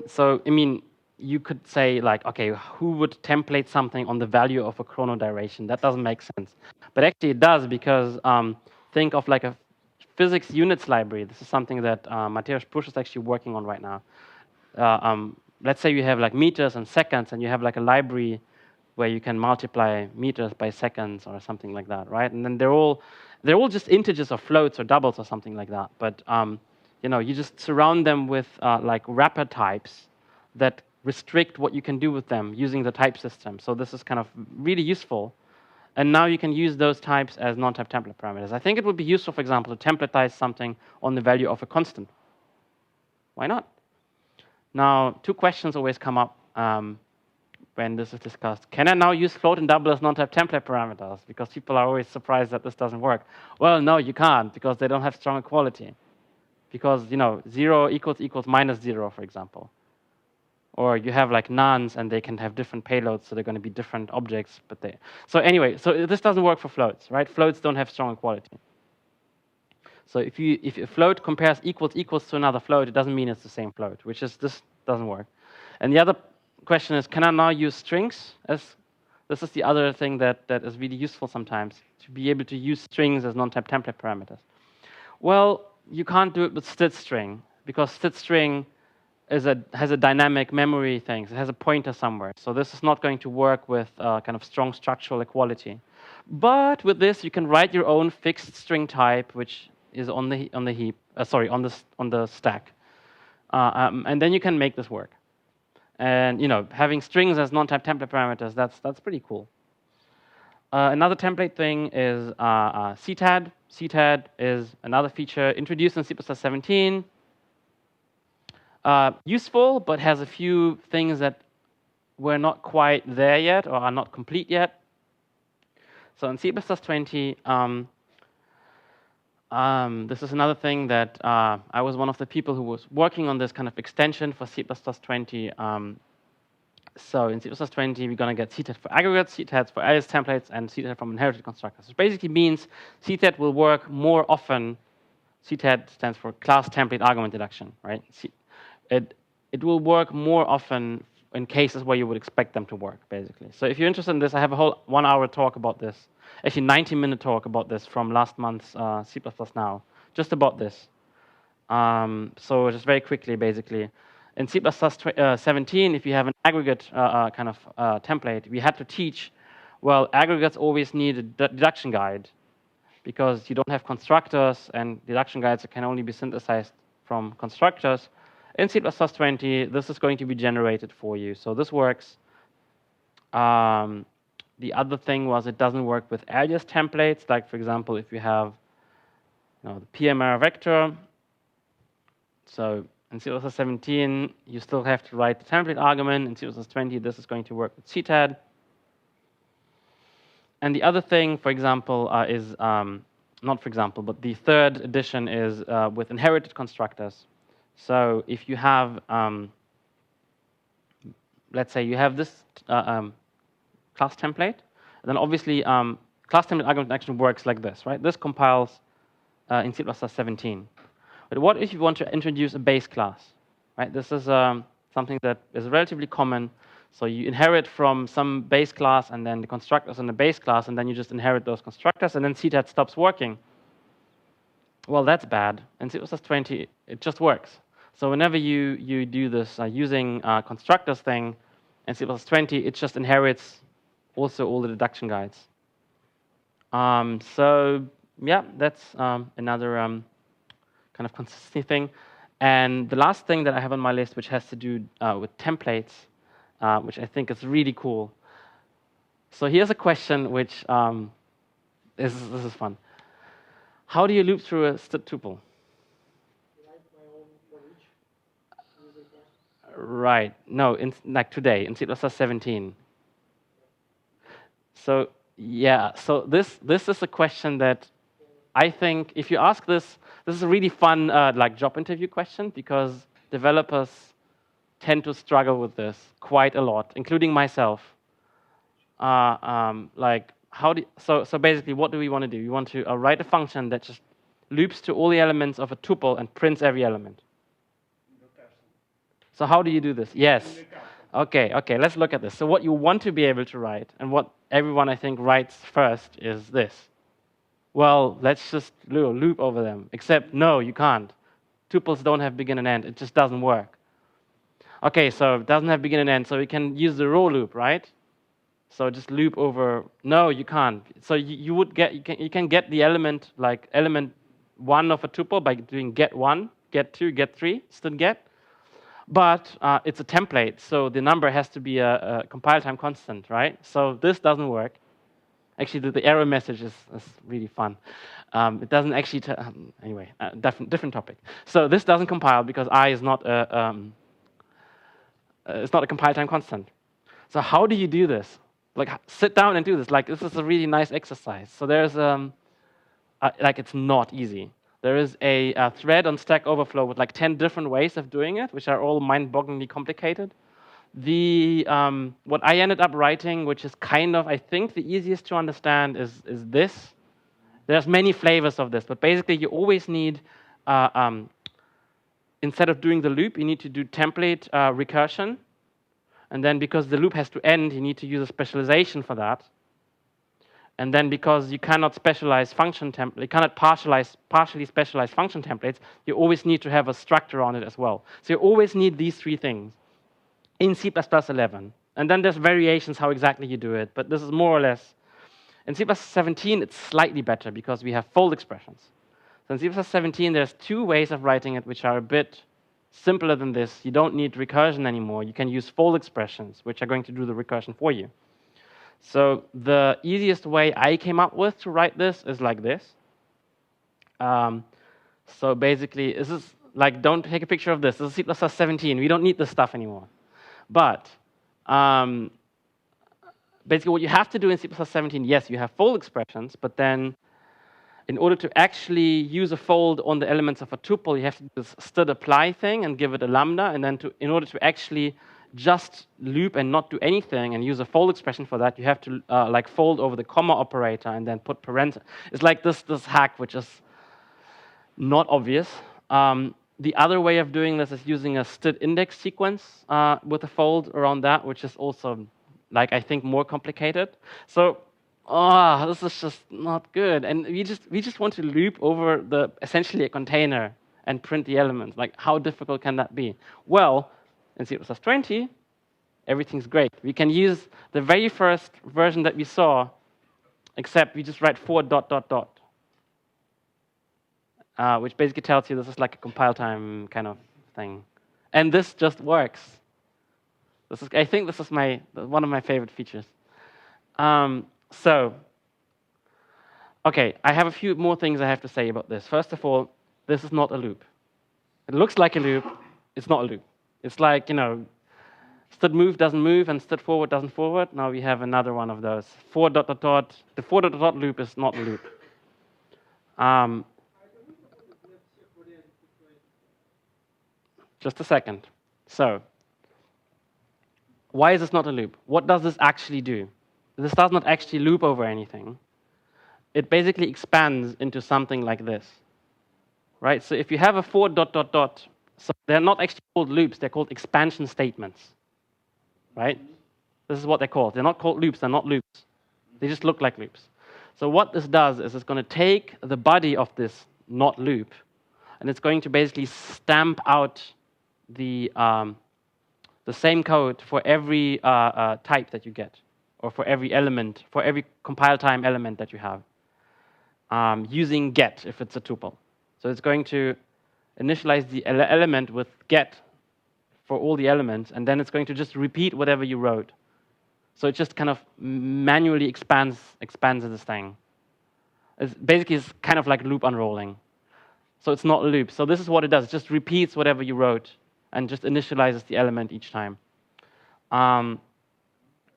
So, I mean, you could say, like, okay, who would template something on the value of a chrono duration? That doesn't make sense. But actually it does, because think of like a physics units library. This is something that Mateusz Pusch is actually working on right now. Let's say you have like meters and seconds, and you have like a library where you can multiply meters by seconds or something like that, right? And then they're all just integers or floats or doubles or something like that. But you just surround them with like wrapper types that restrict what you can do with them using the type system. So this is kind of really useful. And now you can use those types as non-type template parameters. I think it would be useful, for example, to templatize something on the value of a constant. Why not? Now, 2 questions always come up when this is discussed. Can I now use float and double as non-type template parameters? Because people are always surprised that this doesn't work. Well, no, you can't, because they don't have strong equality. Because 0 equals minus 0, for example. Or you have like nons, and they can have different payloads, so they're going to be different objects. So anyway, so this doesn't work for floats, right? Floats don't have strong equality. So if a float compares equals to another float, it doesn't mean it's the same float, this doesn't work. And the other question is, can I now use strings? This is the other thing that is really useful sometimes, to be able to use strings as non-type template parameters. Well, you can't do it with std_string, because std_string has a dynamic memory thing. It has a pointer somewhere. So this is not going to work with kind of strong structural equality. But with this, you can write your own fixed string type, which is on the heap. On the stack, and then you can make this work. And having strings as non-type template parameters, that's pretty cool. Another template thing is CTAD. CTAD is another feature introduced in C++17. Useful, but has a few things that were not quite there yet or are not complete yet. So in C++20, This is another thing that I was one of the people who was working on this kind of extension for C++20. So in C++20, we're going to get CTAD for aggregates, CTADs for alias templates, and CTAD from inherited constructors. Which basically means CTAD will work more often. CTAD stands for class template argument deduction, right? It will work more often in cases where you would expect them to work, basically. So if you're interested in this, I have a whole 1-hour talk about this. Actually, 90-minute talk about this from last month's C++ Now, just about this. So just very quickly, basically. In C++ 17, if you have an aggregate kind of template, we had to teach, well, aggregates always need a deduction guide because you don't have constructors, and deduction guides can only be synthesized from constructors. In C++20, this is going to be generated for you. So this works. The other thing was it doesn't work with alias templates. Like, for example, if you have the PMR vector. So in C++17, you still have to write the template argument. In C++20, this is going to work with CTAD. And the other thing, for example, is, not for example, but the third addition is with inherited constructors. So if you have, let's say you have this class template, then obviously class template argument action works like this, right? This compiles in C++17. But what if you want to introduce a base class, right? This is something that is relatively common. So you inherit from some base class, and then the constructors in the base class, and then you just inherit those constructors, and then CTAD stops working. Well, that's bad. In C++20, it just works. So whenever you do this using constructors thing in C++20, it just inherits also all the deduction guides. So yeah, that's another kind of consistency thing. And the last thing that I have on my list, which has to do with templates, which I think is really cool. So here's a question which this is fun. How do you loop through a std tuple? Right. No, like today in C++17. So yeah. So this is a question that I think if you ask this is a really fun like job interview question, because developers tend to struggle with this quite a lot, including myself. Like so basically, what do we want to do? We want to write a function that just loops to all the elements of a tuple and prints every element. So how do you do this? Yes. Okay, let's look at this. So what you want to be able to write, and what everyone I think writes first, is this. Well, let's just loop over them. Except, no, you can't. Tuples don't have begin and end. It just doesn't work. Okay, so it doesn't have begin and end, so we can use the row loop, right? So just loop over. No, you can't. So you can get the element, like element 1 of a tuple by doing get1, get2, get3, still get. But it's a template, so the number has to be a compile time constant, right? So this doesn't work. Actually, the error message is really fun. It doesn't actually, anyway, different topic. So this doesn't compile because I is not it's not a compile time constant. So how do you do this? Like, sit down and do this. Like, this is a really nice exercise. So there's like, it's not easy. There is a thread on Stack Overflow with like 10 different ways of doing it, which are all mind-bogglingly complicated. What I ended up writing, which is kind of, I think, the easiest to understand, is this. There's many flavors of this, but basically you always need, instead of doing the loop, you need to do template recursion. And then because the loop has to end, you need to use a specialization for that. And then because you cannot specialize function template, you cannot partially specialize function templates, you always need to have a structure on it as well. So you always need these three things in C++11. And then there's variations how exactly you do it, but this is more or less. In C++17, it's slightly better because we have fold expressions. So in C++17, there's 2 ways of writing it which are a bit simpler than this. You don't need recursion anymore. You can use fold expressions, which are going to do the recursion for you. So the easiest way I came up with to write this is like this. So basically, this is like, don't take a picture of this. This is C++17. We don't need this stuff anymore. But basically, what you have to do in C++17, yes, you have fold expressions, but then in order to actually use a fold on the elements of a tuple, you have to do this std apply thing and give it a lambda, and then in order to actually just loop and not do anything and use a fold expression for that, you have to like fold over the comma operator and then put parentheses. It's like this hack, which is not obvious. The other way of doing this is using a std index sequence with a fold around that, which is also, like, I think more complicated. So, this is just not good. And we just want to loop over essentially a container and print the elements. Like, how difficult can that be? Well, in C++20, everything's great. We can use the very first version that we saw, except we just write for ... which basically tells you this is like a compile time kind of thing. And this just works. I think this is one of my favorite features. Okay, I have a few more things I have to say about this. First of all, this is not a loop. It looks like a loop. It's not a loop. It's like, std move doesn't move and std forward doesn't forward. Now we have another one of those. For ... The for ... loop is not a loop. Just a second. So, why is this not a loop? What does this actually do? This does not actually loop over anything. It basically expands into something like this, right? So if you have a for ... so they're not actually called loops, they're called expansion statements, right? This is what they're called. They're not called loops, they're not loops. They just look like loops. So what this does is it's going to take the body of this not loop, and it's going to basically stamp out the same code for every type that you get, or for every element, for every compile time element that you have, using get if it's a tuple. So it's going to initialize the element with get for all the elements, and then it's going to just repeat whatever you wrote. So it just kind of manually expands this thing. It's basically kind of like loop unrolling. So it's not a loop. So this is what it does. It just repeats whatever you wrote and just initializes the element each time.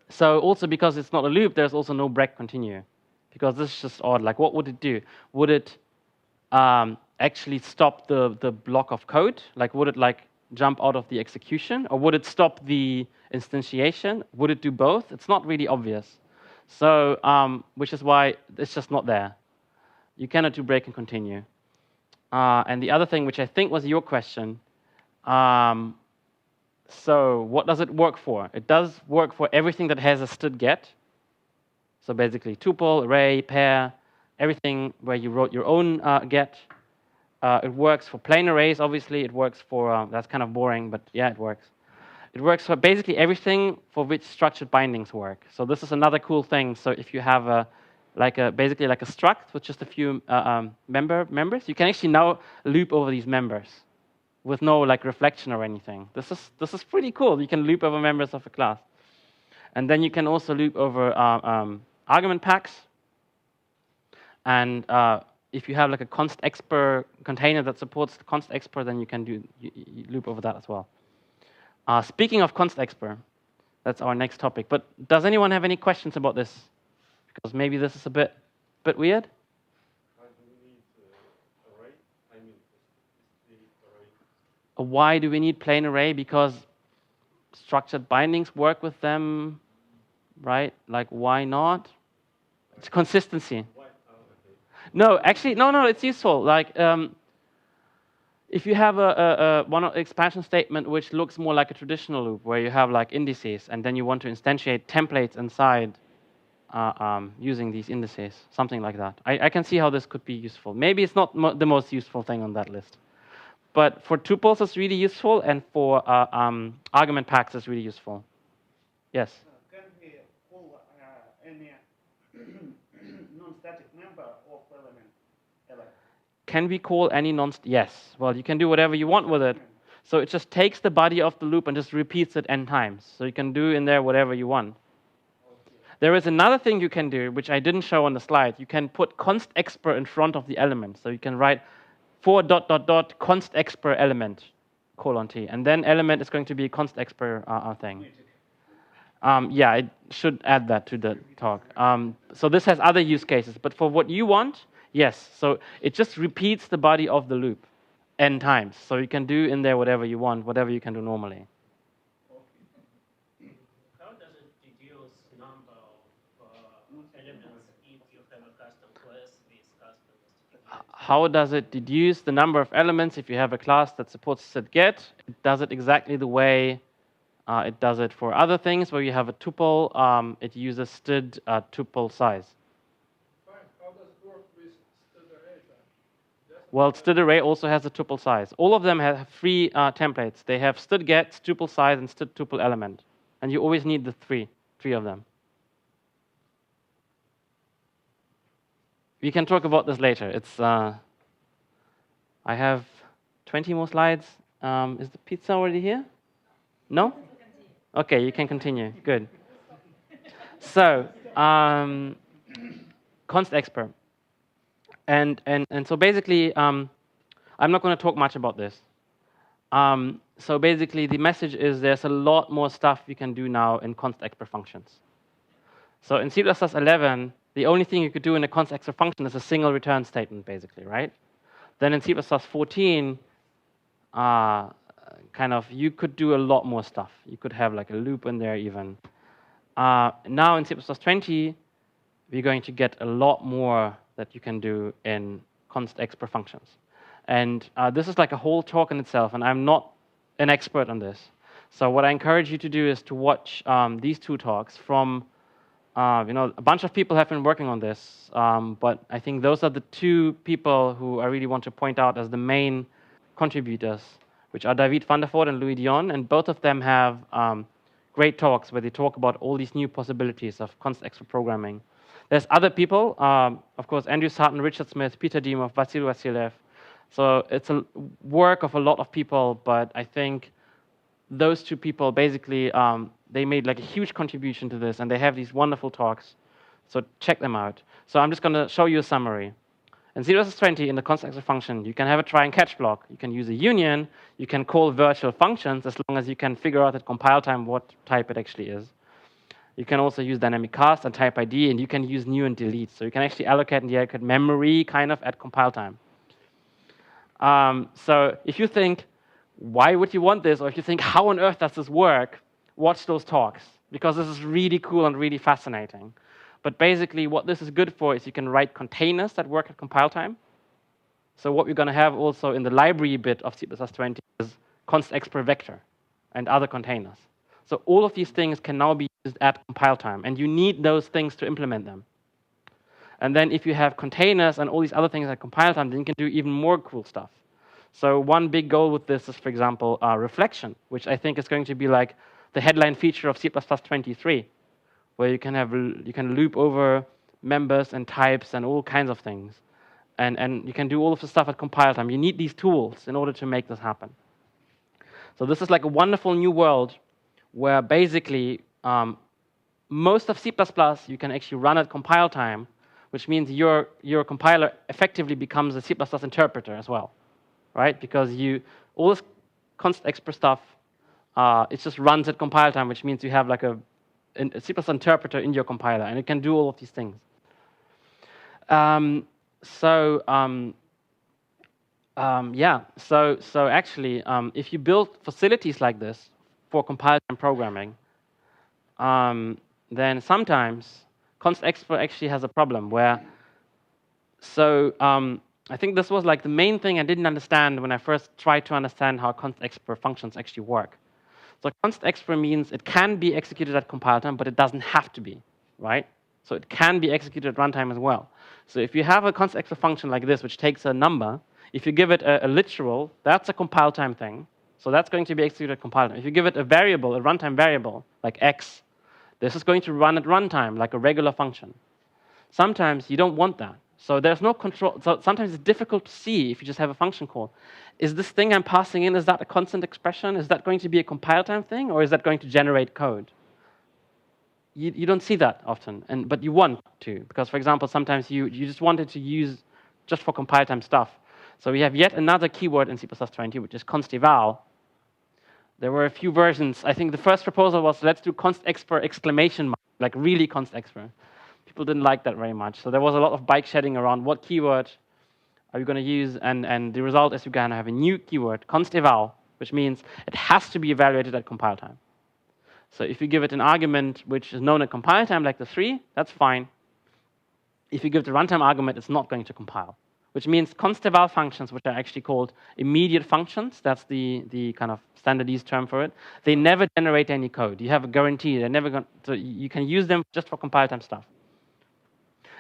So also because it's not a loop, there's also no break continue, because this is just odd. Like, what would it do? Would it actually stop the block of code? Like, would it like jump out of the execution, or would it stop the instantiation? Would it do both? It's not really obvious. So which is why it's just not there. You cannot do break and continue. And the other thing, which I think was your question, so what does it work for? It does work for everything that has a std get. So basically tuple, array, pair, everything where you wrote your own get. It works for plain arrays, obviously. It works for, that's kind of boring, but yeah, it works. It works for basically everything for which structured bindings work. So this is another cool thing. So if you have basically like a struct with just a few members, you can actually now loop over these members with no like reflection or anything. This is pretty cool. You can loop over members of a class, and then you can also loop over argument packs. And if you have like a Constexpr container that supports the Constexpr, then you can you loop over that as well. Speaking of Constexpr, that's our next topic. But does anyone have any questions about this? Because maybe this is a bit weird. Why do we need plain array? Because structured bindings work with them, right? Like, why not? It's consistency. No, actually, no, it's useful. Like, if you have one expansion statement which looks more like a traditional loop, where you have like indices, and then you want to instantiate templates inside using these indices, something like that. I can see how this could be useful. Maybe it's not the most useful thing on that list. But for tuples, it's really useful, and for argument packs, it's really useful. Yes? Can we call any non-static member of element? Can we call any Yes. Well, you can do whatever you want with it. So it just takes the body of the loop and just repeats it n times. So you can do in there whatever you want. There is another thing you can do, which I didn't show on the slide. You can put Constexpr in front of the element. So you can write for ... Constexpr element, :t. And then element is going to be a Constexpr thing. Yeah, I should add that to the talk. So this has other use cases. But for what you want, Yes, so it just repeats the body of the loop n times. So you can do in there whatever you want, whatever you can do normally. How does it deduce number of elements if you have a custom class with custom justification? How does it deduce the number of elements if you have a class that supports setget? It does it exactly the way it does it for other things, where you have a tuple. It uses std tuple size. Fine. How does it work with std array then? Well, std array also has a tuple size. All of them have three templates. They have std get, tuple size, and std tuple element. And you always need the three of them. We can talk about this later. It's I have 20 more slides. Is the pizza already here? No? Okay, you can continue. Good. So, Constexpr. And so basically, I'm not going to talk much about this. So basically, the message is there's a lot more stuff you can do now in Constexpr functions. So in C++ 11, the only thing you could do in a Constexpr function is a single return statement, basically, right? Then in C++ 14, kind of, you could do a lot more stuff. You could have like a loop in there even. Now in C++ 20, we're going to get a lot more that you can do in Constexpr functions. And this is like a whole talk in itself, and I'm not an expert on this. So what I encourage you to do is to watch these two talks from, a bunch of people have been working on this, but I think those are the two people who I really want to point out as the main contributors, which are David van der Voort and Louis Dion, and both of them have great talks where they talk about all these new possibilities of Constexpr programming. There's other people, of course, Andrew Sutton, Richard Smith, Peter Dimov, Vasil Vasilev. So it's a work of a lot of people, but I think those two people basically, they made like a huge contribution to this, and they have these wonderful talks. So check them out. So I'm just going to show you a summary. In C++20, in the Constexpr function, you can have a try and catch block. You can use a union. You can call virtual functions as long as you can figure out at compile time what type it actually is. You can also use dynamic cast and type ID, and you can use new and delete. So you can actually allocate and deallocate memory kind of at compile time. So if you think, why would you want this? Or if you think, how on earth does this work? Watch those talks, because this is really cool and really fascinating. But basically, what this is good for is you can write containers that work at compile time. So what we're going to have also in the library bit of C++20 is Constexpr vector and other containers. So all of these things can now be used at compile time, and you need those things to implement them. And then if you have containers and all these other things at compile time, then you can do even more cool stuff. So one big goal with this is, for example, reflection, which I think is going to be like the headline feature of C++23, where you can loop over members and types and all kinds of things. And you can do all of the stuff at compile time. You need these tools in order to make this happen. So this is like a wonderful new world where basically most of C++ you can actually run at compile time, which means your compiler effectively becomes a C++ interpreter as well, right? Because all this Constexpr stuff, it just runs at compile time, which means you have like a C++ interpreter in your compiler, and it can do all of these things. So actually, if you build facilities like this for compile time programming, then sometimes Constexpr actually has a problem where, I think this was like the main thing I didn't understand when I first tried to understand how Constexpr functions actually work. So Constexpr means it can be executed at compile time, but it doesn't have to be, right? So it can be executed at runtime as well. So if you have a Constexpr function like this, which takes a number, if you give it a literal, that's a compile time thing. So that's going to be executed at compile time. If you give it a variable, a runtime variable, like x, this is going to run at runtime, like a regular function. Sometimes you don't want that. So there's no control. So sometimes it's difficult to see if you just have a function call. Is this thing I'm passing in, is that a constant expression? Is that going to be a compile time thing, or is that going to generate code? You don't see that often, but you want to, because, for example, sometimes you just wanted to use just for compile time stuff. So we have yet another keyword in C++20, which is consteval. There were a few versions. I think the first proposal was, let's do Constexpr exclamation mark, like really Constexpr. people didn't like that very much. So there was a lot of bike shedding around what keyword are you going to use, and the result is you're going to have a new keyword, const eval, which means it has to be evaluated at compile time. So if you give it an argument which is known at compile time, like the 3, that's fine. If you give the runtime argument, it's not going to compile, which means const eval functions, which are actually called immediate functions, that's the kind of standardized term for it, they never generate any code. You have a guarantee. They're never going to, so you can use them just for compile time stuff.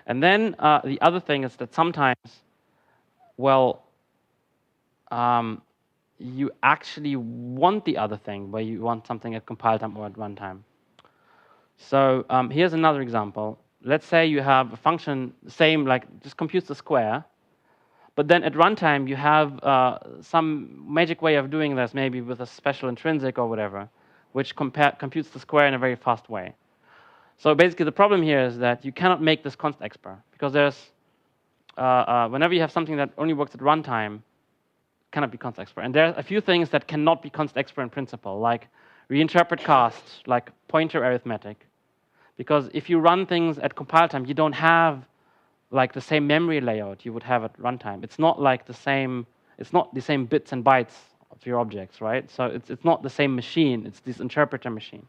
And then the other thing is that sometimes, well, you actually want the other thing, where you want something at compile time or at runtime. So here's another example. Let's say you have a function, same, like just computes the square, but then at runtime you have some magic way of doing this, maybe with a special intrinsic or whatever, which computes the square in a very fast way. So basically the problem here is that you cannot make this Constexpr, because there's, whenever you have something that only works at runtime, cannot be Constexpr. And there are a few things that cannot be Constexpr in principle, like reinterpret cast, like pointer arithmetic. Because if you run things at compile time, you don't have like the same memory layout you would have at runtime. It's not like the same, it's not the same bits and bytes of your objects, right? So it's not the same machine, it's this interpreter machine.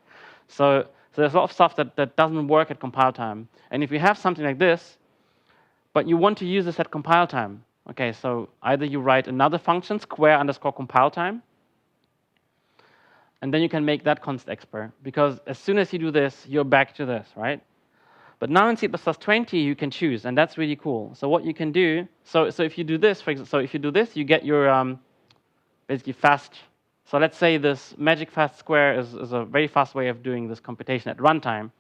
So there's a lot of stuff that doesn't work at compile time. And if you have something like this, but you want to use this at compile time, okay, so either you write another function, square underscore compile time, and then you can make that Constexpr, because as soon as you do this, you're back to this, right? But now in C++20, you can choose, and that's really cool. So what you can do, so if you do this, for example, so if you do this, you get your basically fast. So let's say this magic fast square is a very fast way of doing this computation at runtime.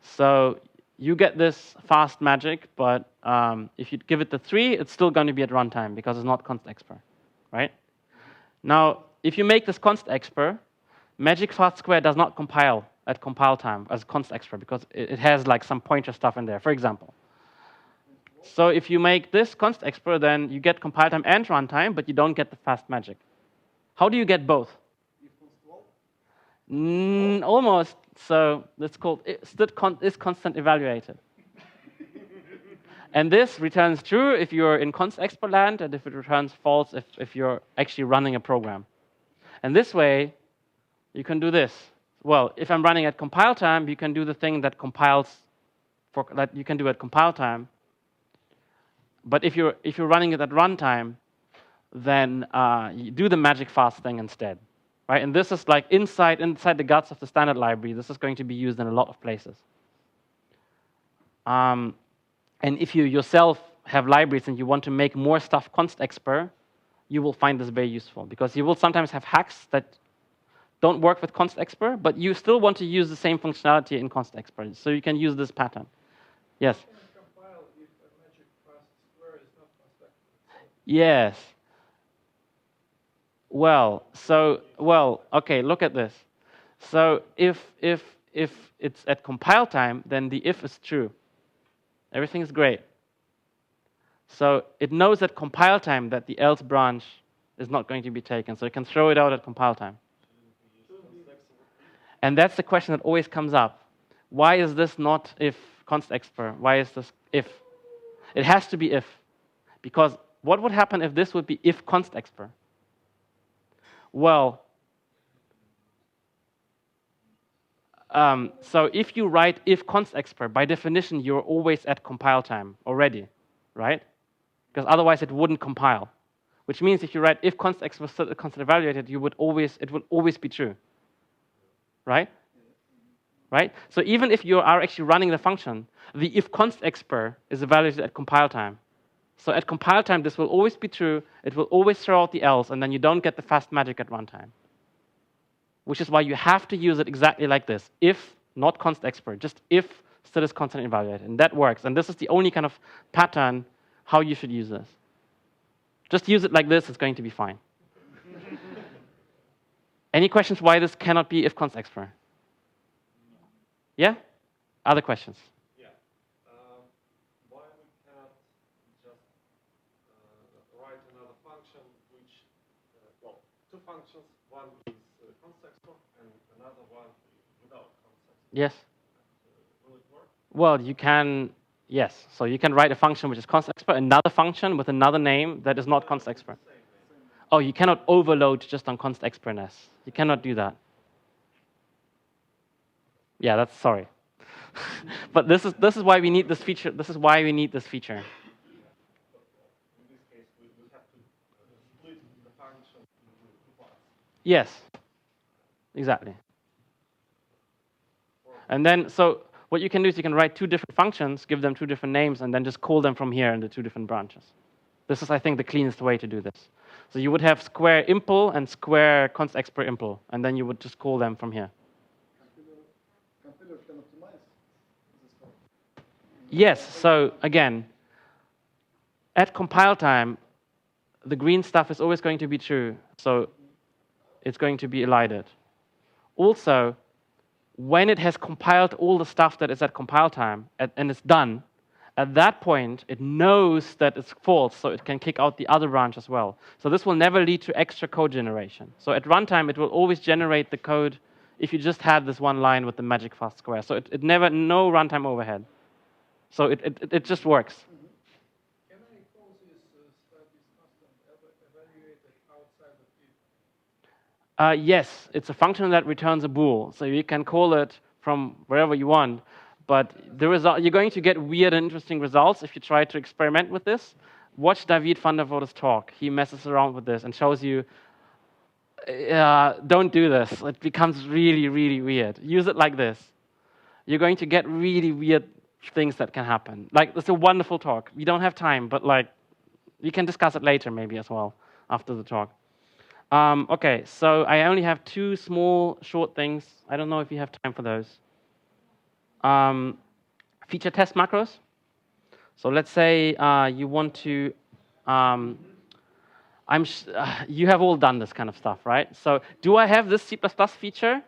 So you get this fast magic, but if you give it the 3, it's still going to be at runtime because it's not Constexpr, right? Now, if you make this Constexpr, magic fast square does not compile at compile time as Constexpr because it has like some pointer stuff in there, for example. So if you make this Constexpr, then you get compile time and runtime, but you don't get the fast magic. How do you get both? Almost. So that's called is constant evaluated. And this returns true if you're in Constexpr land, and if it returns false if you're actually running a program. And this way, you can do this. Well, if I'm running at compile time, you can do the thing that compiles for that you can do at compile time. But if you're running it at runtime, then you do the magic fast thing instead, right? And this is like inside the guts of the standard library. This is going to be used in a lot of places. And if you yourself have libraries and you want to make more stuff Constexpr, you will find this very useful, because you will sometimes have hacks that don't work with Constexpr, but you still want to use the same functionality in Constexpr. So you can use this pattern. Yes? Can compile if a magic fast square is not Constexpr. Yes. Well, okay, look at this. So if it's at compile time, then the if is true. Everything is great. So it knows at compile time that the else branch is not going to be taken, so it can throw it out at compile time. And that's the question that always comes up. Why is this not if Constexpr? Why is this if? It has to be if. Because what would happen if this would be if Constexpr? Well, so if you write if Constexpr, by definition, you're always at compile time already, right? Because otherwise it wouldn't compile. Which means if you write if Constexpr was constant evaluated, it would always be true, right? Right? So even if you are actually running the function, the if Constexpr is evaluated at compile time. So at compile time, this will always be true. It will always throw out the else, and then you don't get the fast magic at runtime. Which is why you have to use it exactly like this. If, not Constexpr, just if still is constant evaluated. And that works. And this is the only kind of pattern how you should use this. Just use it like this, it's going to be fine. Any questions why this cannot be if Constexpr? Yeah? Other questions? Why we cannot just write another function which, well, two functions, one is Constexpr and another one without Constexpr. Yes? Will it work? Well, you can, yes. So you can write a function which is Constexpr, another function with another name that is not Constexpr. Oh, you cannot overload just on Constexpr-ness. You cannot do that. Yeah, that's sorry. But this is why we need this feature. This is why we need this feature. In this case, we have to split the function into two parts. Yes, exactly. And then, so what you can do is you can write two different functions, give them two different names, and then just call them from here in the two different branches. This is, I think, the cleanest way to do this. So you would have square impl and square Constexpr impl, and then you would just call them from here. Compiler can optimize this code. Yes, so again, at compile time, the green stuff is always going to be true, so it's going to be elided. Also, when it has compiled all the stuff that is at compile time and it's done, at that point, it knows that it's false, so it can kick out the other branch as well. So this will never lead to extra code generation. So at runtime, it will always generate the code if you just had this one line with the magic fast square. So it never, no runtime overhead. So it just works. Can I call this studies constant evaluated outside of it? Yes, it's a function that returns a bool. So you can call it from wherever you want. But the result, you're going to get weird and interesting results if you try to experiment with this. Watch David van der Voorde's talk. He messes around with this and shows you, don't do this. It becomes really, really weird. Use it like this. You're going to get really weird things that can happen. Like, it's a wonderful talk. We don't have time, but like, we can discuss it later maybe as well after the talk. Okay, so I only have two small, short things. I don't know if you have time for those. Feature test macros. So let's say you want to, you have all done this kind of stuff, right? So do I have this C++ feature?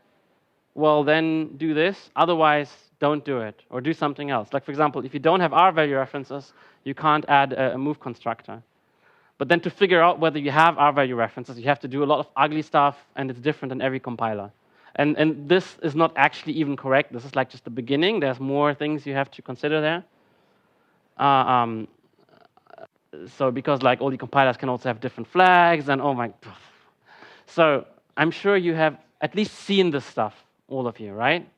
Well, then do this. Otherwise, don't do it, or do something else. Like, for example, if you don't have R-value references, you can't add a move constructor. But then to figure out whether you have R-value references, you have to do a lot of ugly stuff, and it's different in every compiler. And this is not actually even correct. This is like just the beginning. There's more things you have to consider there. So because like all the compilers can also have different flags, and oh my. So I'm sure you have at least seen this stuff, all of you, right?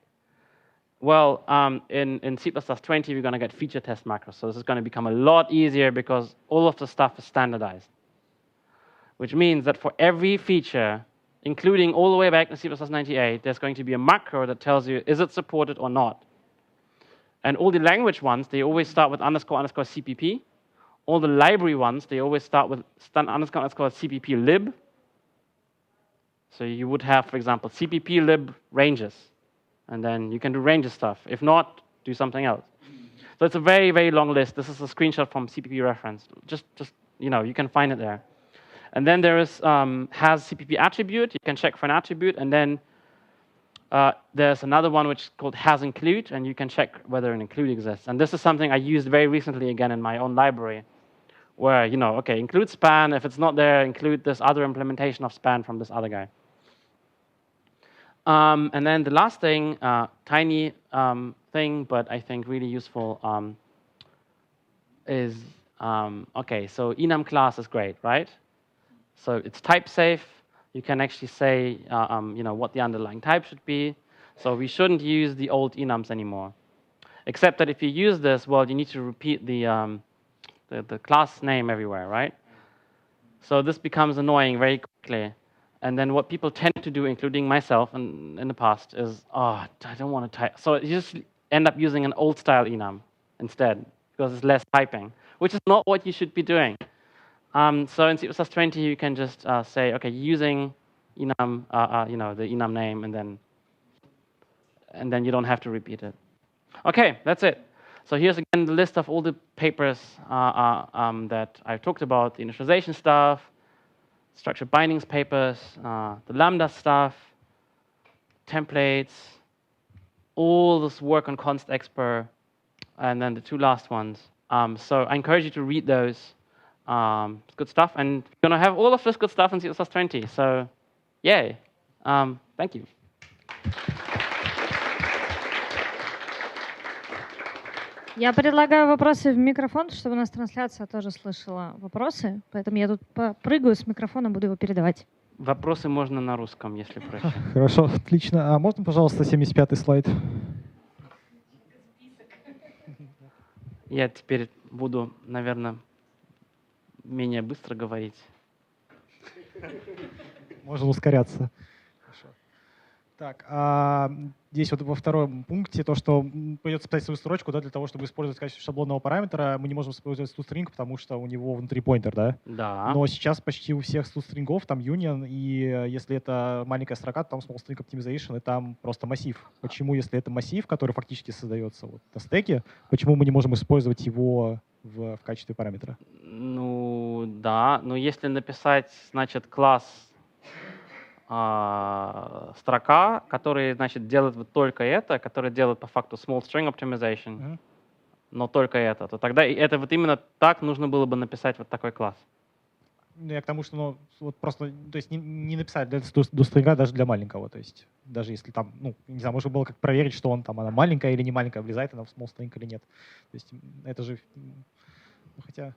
Well, in C++ 20, we're going to get feature test macros. So this is going to become a lot easier because all of the stuff is standardized. Which means that for every feature, including all the way back to C++ 98, there's going to be a macro that tells you, is it supported or not? And all the language ones, they always start with __ CPP. All the library ones, they always start with __ CPP lib. So you would have, for example, CPP lib ranges. And then you can do ranges stuff. If not, do something else. So it's a very, very long list. This is a screenshot from CPP reference. Just you know, you can find it there. And then there is has CPP attribute. You can check for an attribute. And then there's another one which is called has include, and you can check whether an include exists. And this is something I used very recently again in my own library, where, you know, okay, include span. If it's not there, include this other implementation of span from this other guy. And then the last thing, tiny thing, but I think really useful, is, okay, so enum class is great, right? So it's type safe. You can actually say, you know, what the underlying type should be. So we shouldn't use the old enums anymore. Except that if you use this, well, you need to repeat the class name everywhere, right? So this becomes annoying very quickly. And then what people tend to do, including myself in the past, is, oh, I don't want to type. So you just end up using an old style enum instead, because it's less typing, which is not what you should be doing. So in C++ 20, you can just say, okay, using enum, you know, the enum name, and then you don't have to repeat it. Okay, that's it. So here's again the list of all the papers that I've talked about, the initialization stuff, structured bindings papers, the lambda stuff, templates, all this work on Constexpr, and then the two last ones. So I encourage you to read those. It's good stuff, and you're going to have all of this good stuff in C++ 20. So, yay. Thank you. Я предлагаю вопросы в микрофон, чтобы у нас трансляция тоже слышала вопросы. Поэтому я тут попрыгаю с микрофоном, буду его передавать. Вопросы можно на русском, если проще. Хорошо, отлично. А можно, пожалуйста, 75-й слайд? Я теперь буду, наверное, менее быстро говорить. Можно ускоряться. Хорошо. Так, здесь вот во втором пункте то, что придется писать свою строчку, да, для того, чтобы использовать в качестве шаблонного параметра, мы не можем использовать toString, потому что у него внутри поинтер, да? Да. Но сейчас почти у всех toString'ов там union, и если это маленькая строка, то там small string optimization, и там просто массив. Почему, если это массив, который фактически создается вот на стеке, почему мы не можем использовать его в качестве параметра? Ну, да. Но если написать, значит, класс строка, который, значит, делает вот только это, который делает по факту small string optimization, но только это, то тогда это вот именно так нужно было бы написать вот такой класс. Ну, я к тому, что ну, вот просто, то есть не написать для до стрига даже для маленького, то есть даже если там, ну, не знаю, можно было как проверить, что он там, она маленькая или не маленькая, влезает она в small string или нет. То есть это же, ну, хотя...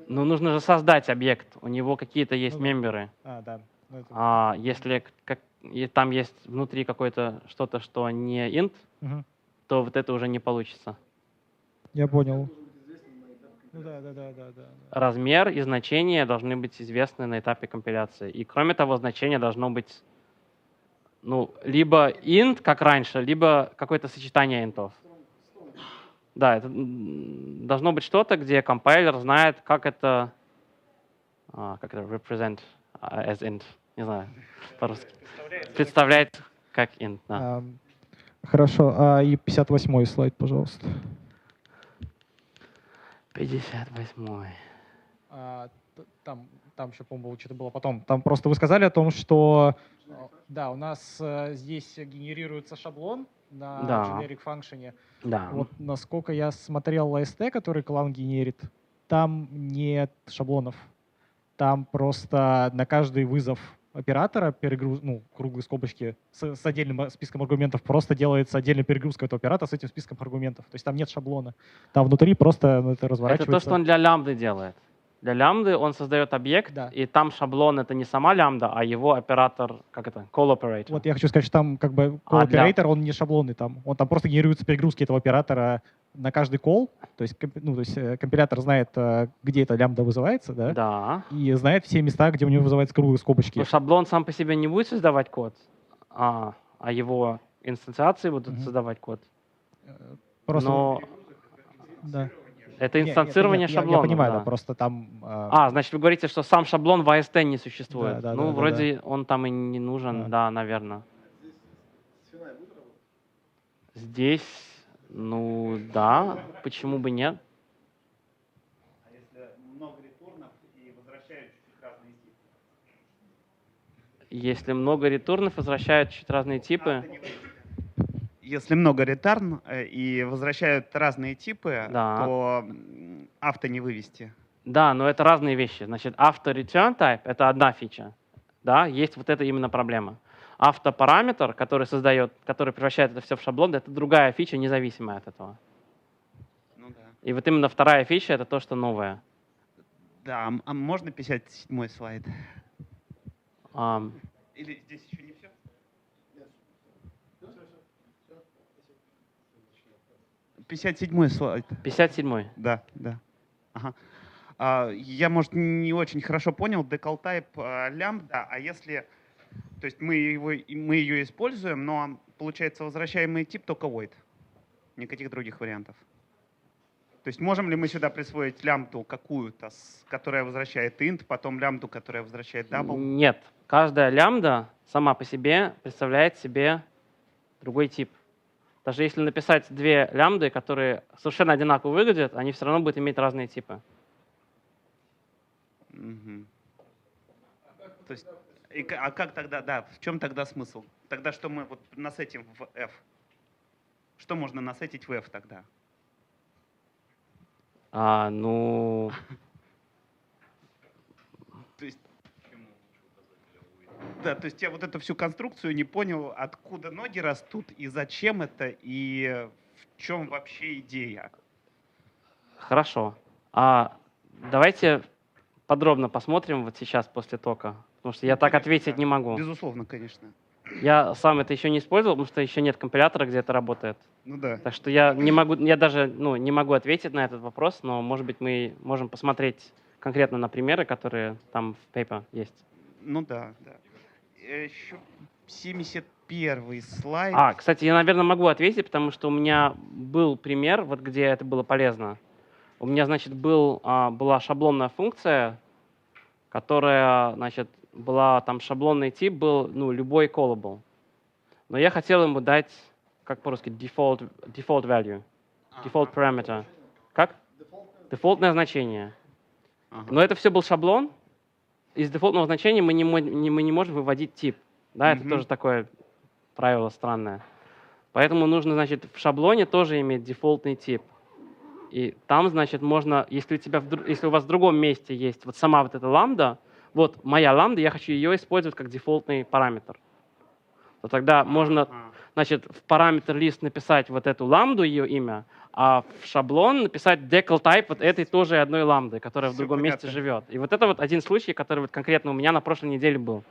Ну, нужно же создать объект, у него какие-то есть мемберы. Да. Если и там есть внутри какое-то что-то, что не int, то вот это уже не получится. Я понял. Ну, да. Размер и значение должны быть известны на этапе компиляции. И кроме того, значение должно быть ну, либо int, как раньше, либо какое-то сочетание интов. Да, это должно быть что-то, где компайлер знает, как это represent as int. Не знаю, по-русски. Представляет как int, да. Хорошо, и 58-й слайд, пожалуйста. 58-й. Там еще, по-моему, что-то было потом. Там просто вы сказали о том, что да, у нас здесь генерируется шаблон на generic function. Да. Вот насколько я смотрел LST, который клан генерит, там нет шаблонов. Там просто на каждый вызов оператора, круглые скобочки, с отдельным списком аргументов, просто делается отдельная перегрузка этого оператора с этим списком аргументов. То есть там нет шаблона. Там внутри просто это разворачивается. Это то, что он для лямбды делает. Для лямбды он создает объект, да. И там шаблон — это не сама лямбда, а его оператор, как это, call operator. Вот я хочу сказать, что там как бы call operator, он не шаблонный там. Он там просто генерируется перегрузки этого оператора на каждый call. То есть, компилятор знает, где эта лямбда вызывается, да? Да. И знает все места, где у него вызываются круглые скобочки. Но шаблон сам по себе не будет создавать код, а его инстанциации будут создавать код. Просто... Но... Да. Это инстанцирование шаблона. Я понимаю, да, просто там... значит, вы говорите, что сам шаблон в AST не существует. Да, вроде он там и не нужен, да, наверное. Здесь, ну да, почему бы нет? А если много ретурнов и возвращают чуть разные типы? Если много ретурнов, возвращают чуть разные типы. Если много return и возвращают разные типы, да. то авто не вывести. Да, но это разные вещи. Значит, auto-return type — это одна фича. Да, есть вот эта именно проблема. Автопараметр, который превращает это все в шаблон, это другая фича, независимая от этого. Ну, да. И вот именно вторая фича — это то, что новое. Да, а можно 57-й слайд? Или здесь еще не все? 57-й слайд. 57-й. Да. Ага. Я, может, не очень хорошо понял, decal type lambda, а если, то есть мы ее используем, но получается возвращаемый тип только void, никаких других вариантов. То есть можем ли мы сюда присвоить лямбду какую-то, которая возвращает int, потом лямбду, которая возвращает double? Нет. Каждая лямбда сама по себе представляет себе другой тип. Даже если написать две лямбды, которые совершенно одинаково выглядят, они все равно будут иметь разные типы. Угу. То есть, а как тогда, да, в чем тогда смысл? Тогда что мы вот насетим в f? Что можно насетить в f тогда? То есть, да, то есть я вот эту всю конструкцию не понял, откуда ноги растут, и зачем это, и в чем вообще идея. Хорошо. Давайте подробно посмотрим вот сейчас после тока, потому что я так Конечно, ответить да. не могу. Безусловно, конечно. Я сам это еще не использовал, потому что еще нет компилятора, где это работает. Ну да. Так что я не могу, я даже не могу ответить на этот вопрос, но, может быть, мы можем посмотреть конкретно на примеры, которые там в paper есть. Ну да, да. Еще 71-й слайд. Кстати, я, наверное, могу ответить, потому что у меня был пример, вот где это было полезно. У меня, значит, была шаблонная функция, которая, значит, была там шаблонный тип, был любой callable. Но я хотел ему дать, как по-русски, default value, default parameter. Как? Дефолтное значение. Но это все был шаблон. Из дефолтного значения мы не можем выводить тип. Да, это тоже такое правило странное. Поэтому нужно, значит, в шаблоне тоже иметь дефолтный тип. И там, значит, можно, если у вас в другом месте есть вот сама вот эта ламда, вот моя ламда, я хочу ее использовать как дефолтный параметр, то тогда можно, значит, в параметр лист написать вот эту ламду, ее имя, а в шаблон написать decal type вот этой тоже одной ламды, которая в другом месте живет. И вот это вот один случай, который вот конкретно у меня на прошлой неделе был.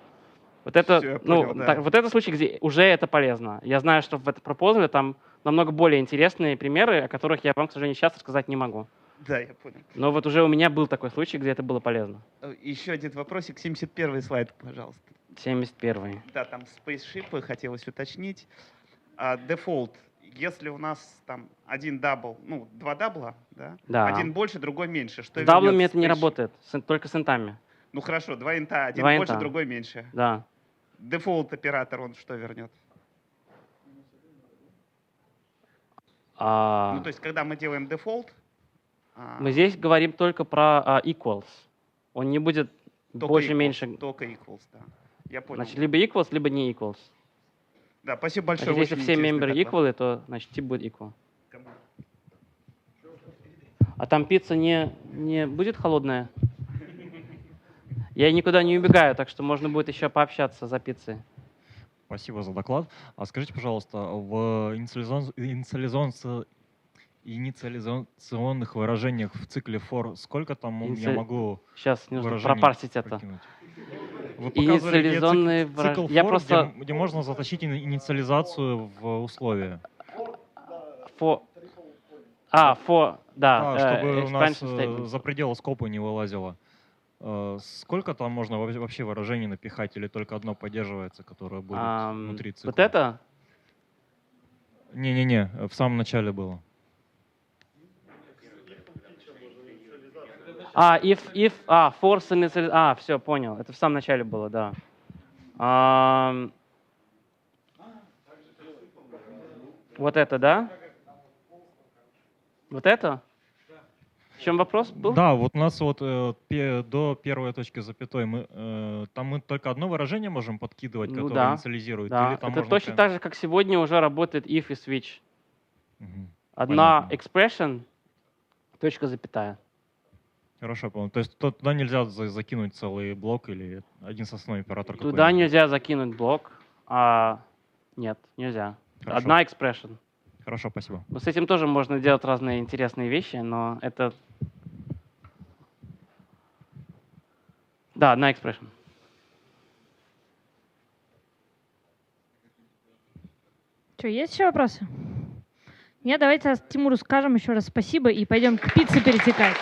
Вот это, вот это случай, где уже это полезно. Я знаю, что в этом пропозале там намного более интересные примеры, о которых я вам, к сожалению, сейчас рассказать не могу. Да, я понял. Но вот уже у меня был такой случай, где это было полезно. Еще один вопросик, 71-й слайд, пожалуйста. 71-й. Да, там spaceship хотелось уточнить. Default, если у нас там один дабл, два дабла, да? Да. Один больше, другой меньше. Что С даблами вернет это не spaceship? работает, только с интами. Ну хорошо, два инта, один Два больше, инта. другой меньше. Да. Дефолт оператор, он что вернет? Ну, то есть, когда мы делаем дефолт... Мы здесь говорим только про equals. Он не будет больше, equals, меньше. Только equals, да. Я понял. Значит, либо equals, либо не equals. Да, спасибо большое. Значит, если очень все интересный member доклад. equal, то значит тип будет equal. А там пицца не будет холодная? Я никуда не убегаю, так что можно будет еще пообщаться за пиццей. Спасибо за доклад. А скажите, пожалуйста, в инициализационных выражениях в цикле for сколько там я могу Сейчас нужно выражений пропарсить это. прокинуть? Вы показывали Инициализационные цикл выражения. Я for, просто... где можно затащить инициализацию в условия. Да, чтобы у нас expansion statement. за пределы скопа не вылазило. Сколько там можно вообще выражений напихать, или только одно поддерживается, которое будет внутри цикла? Вот это? Не-не-не, в самом начале было. Force initialization. Все, понял. Это в самом начале было, да. Вот это, да? Вот это? В чем вопрос был? Да, вот у нас вот до первой точки запятой там мы только одно выражение можем подкидывать, которое инициализирует. Да. Или там Это можно точно так же, как сегодня уже работает if и switch. Одна Понятно. expression, точка, запятая. Хорошо, понял. То есть туда нельзя закинуть целый блок или один сосной оператор? Туда нельзя закинуть блок. Нет, нельзя. Хорошо. Одна expression. Хорошо, спасибо. Но с этим тоже можно делать разные интересные вещи, но это... Да, одна expression. Что, есть еще вопросы? Нет, давайте Тимуру скажем еще раз спасибо и пойдем к пицце перетекать.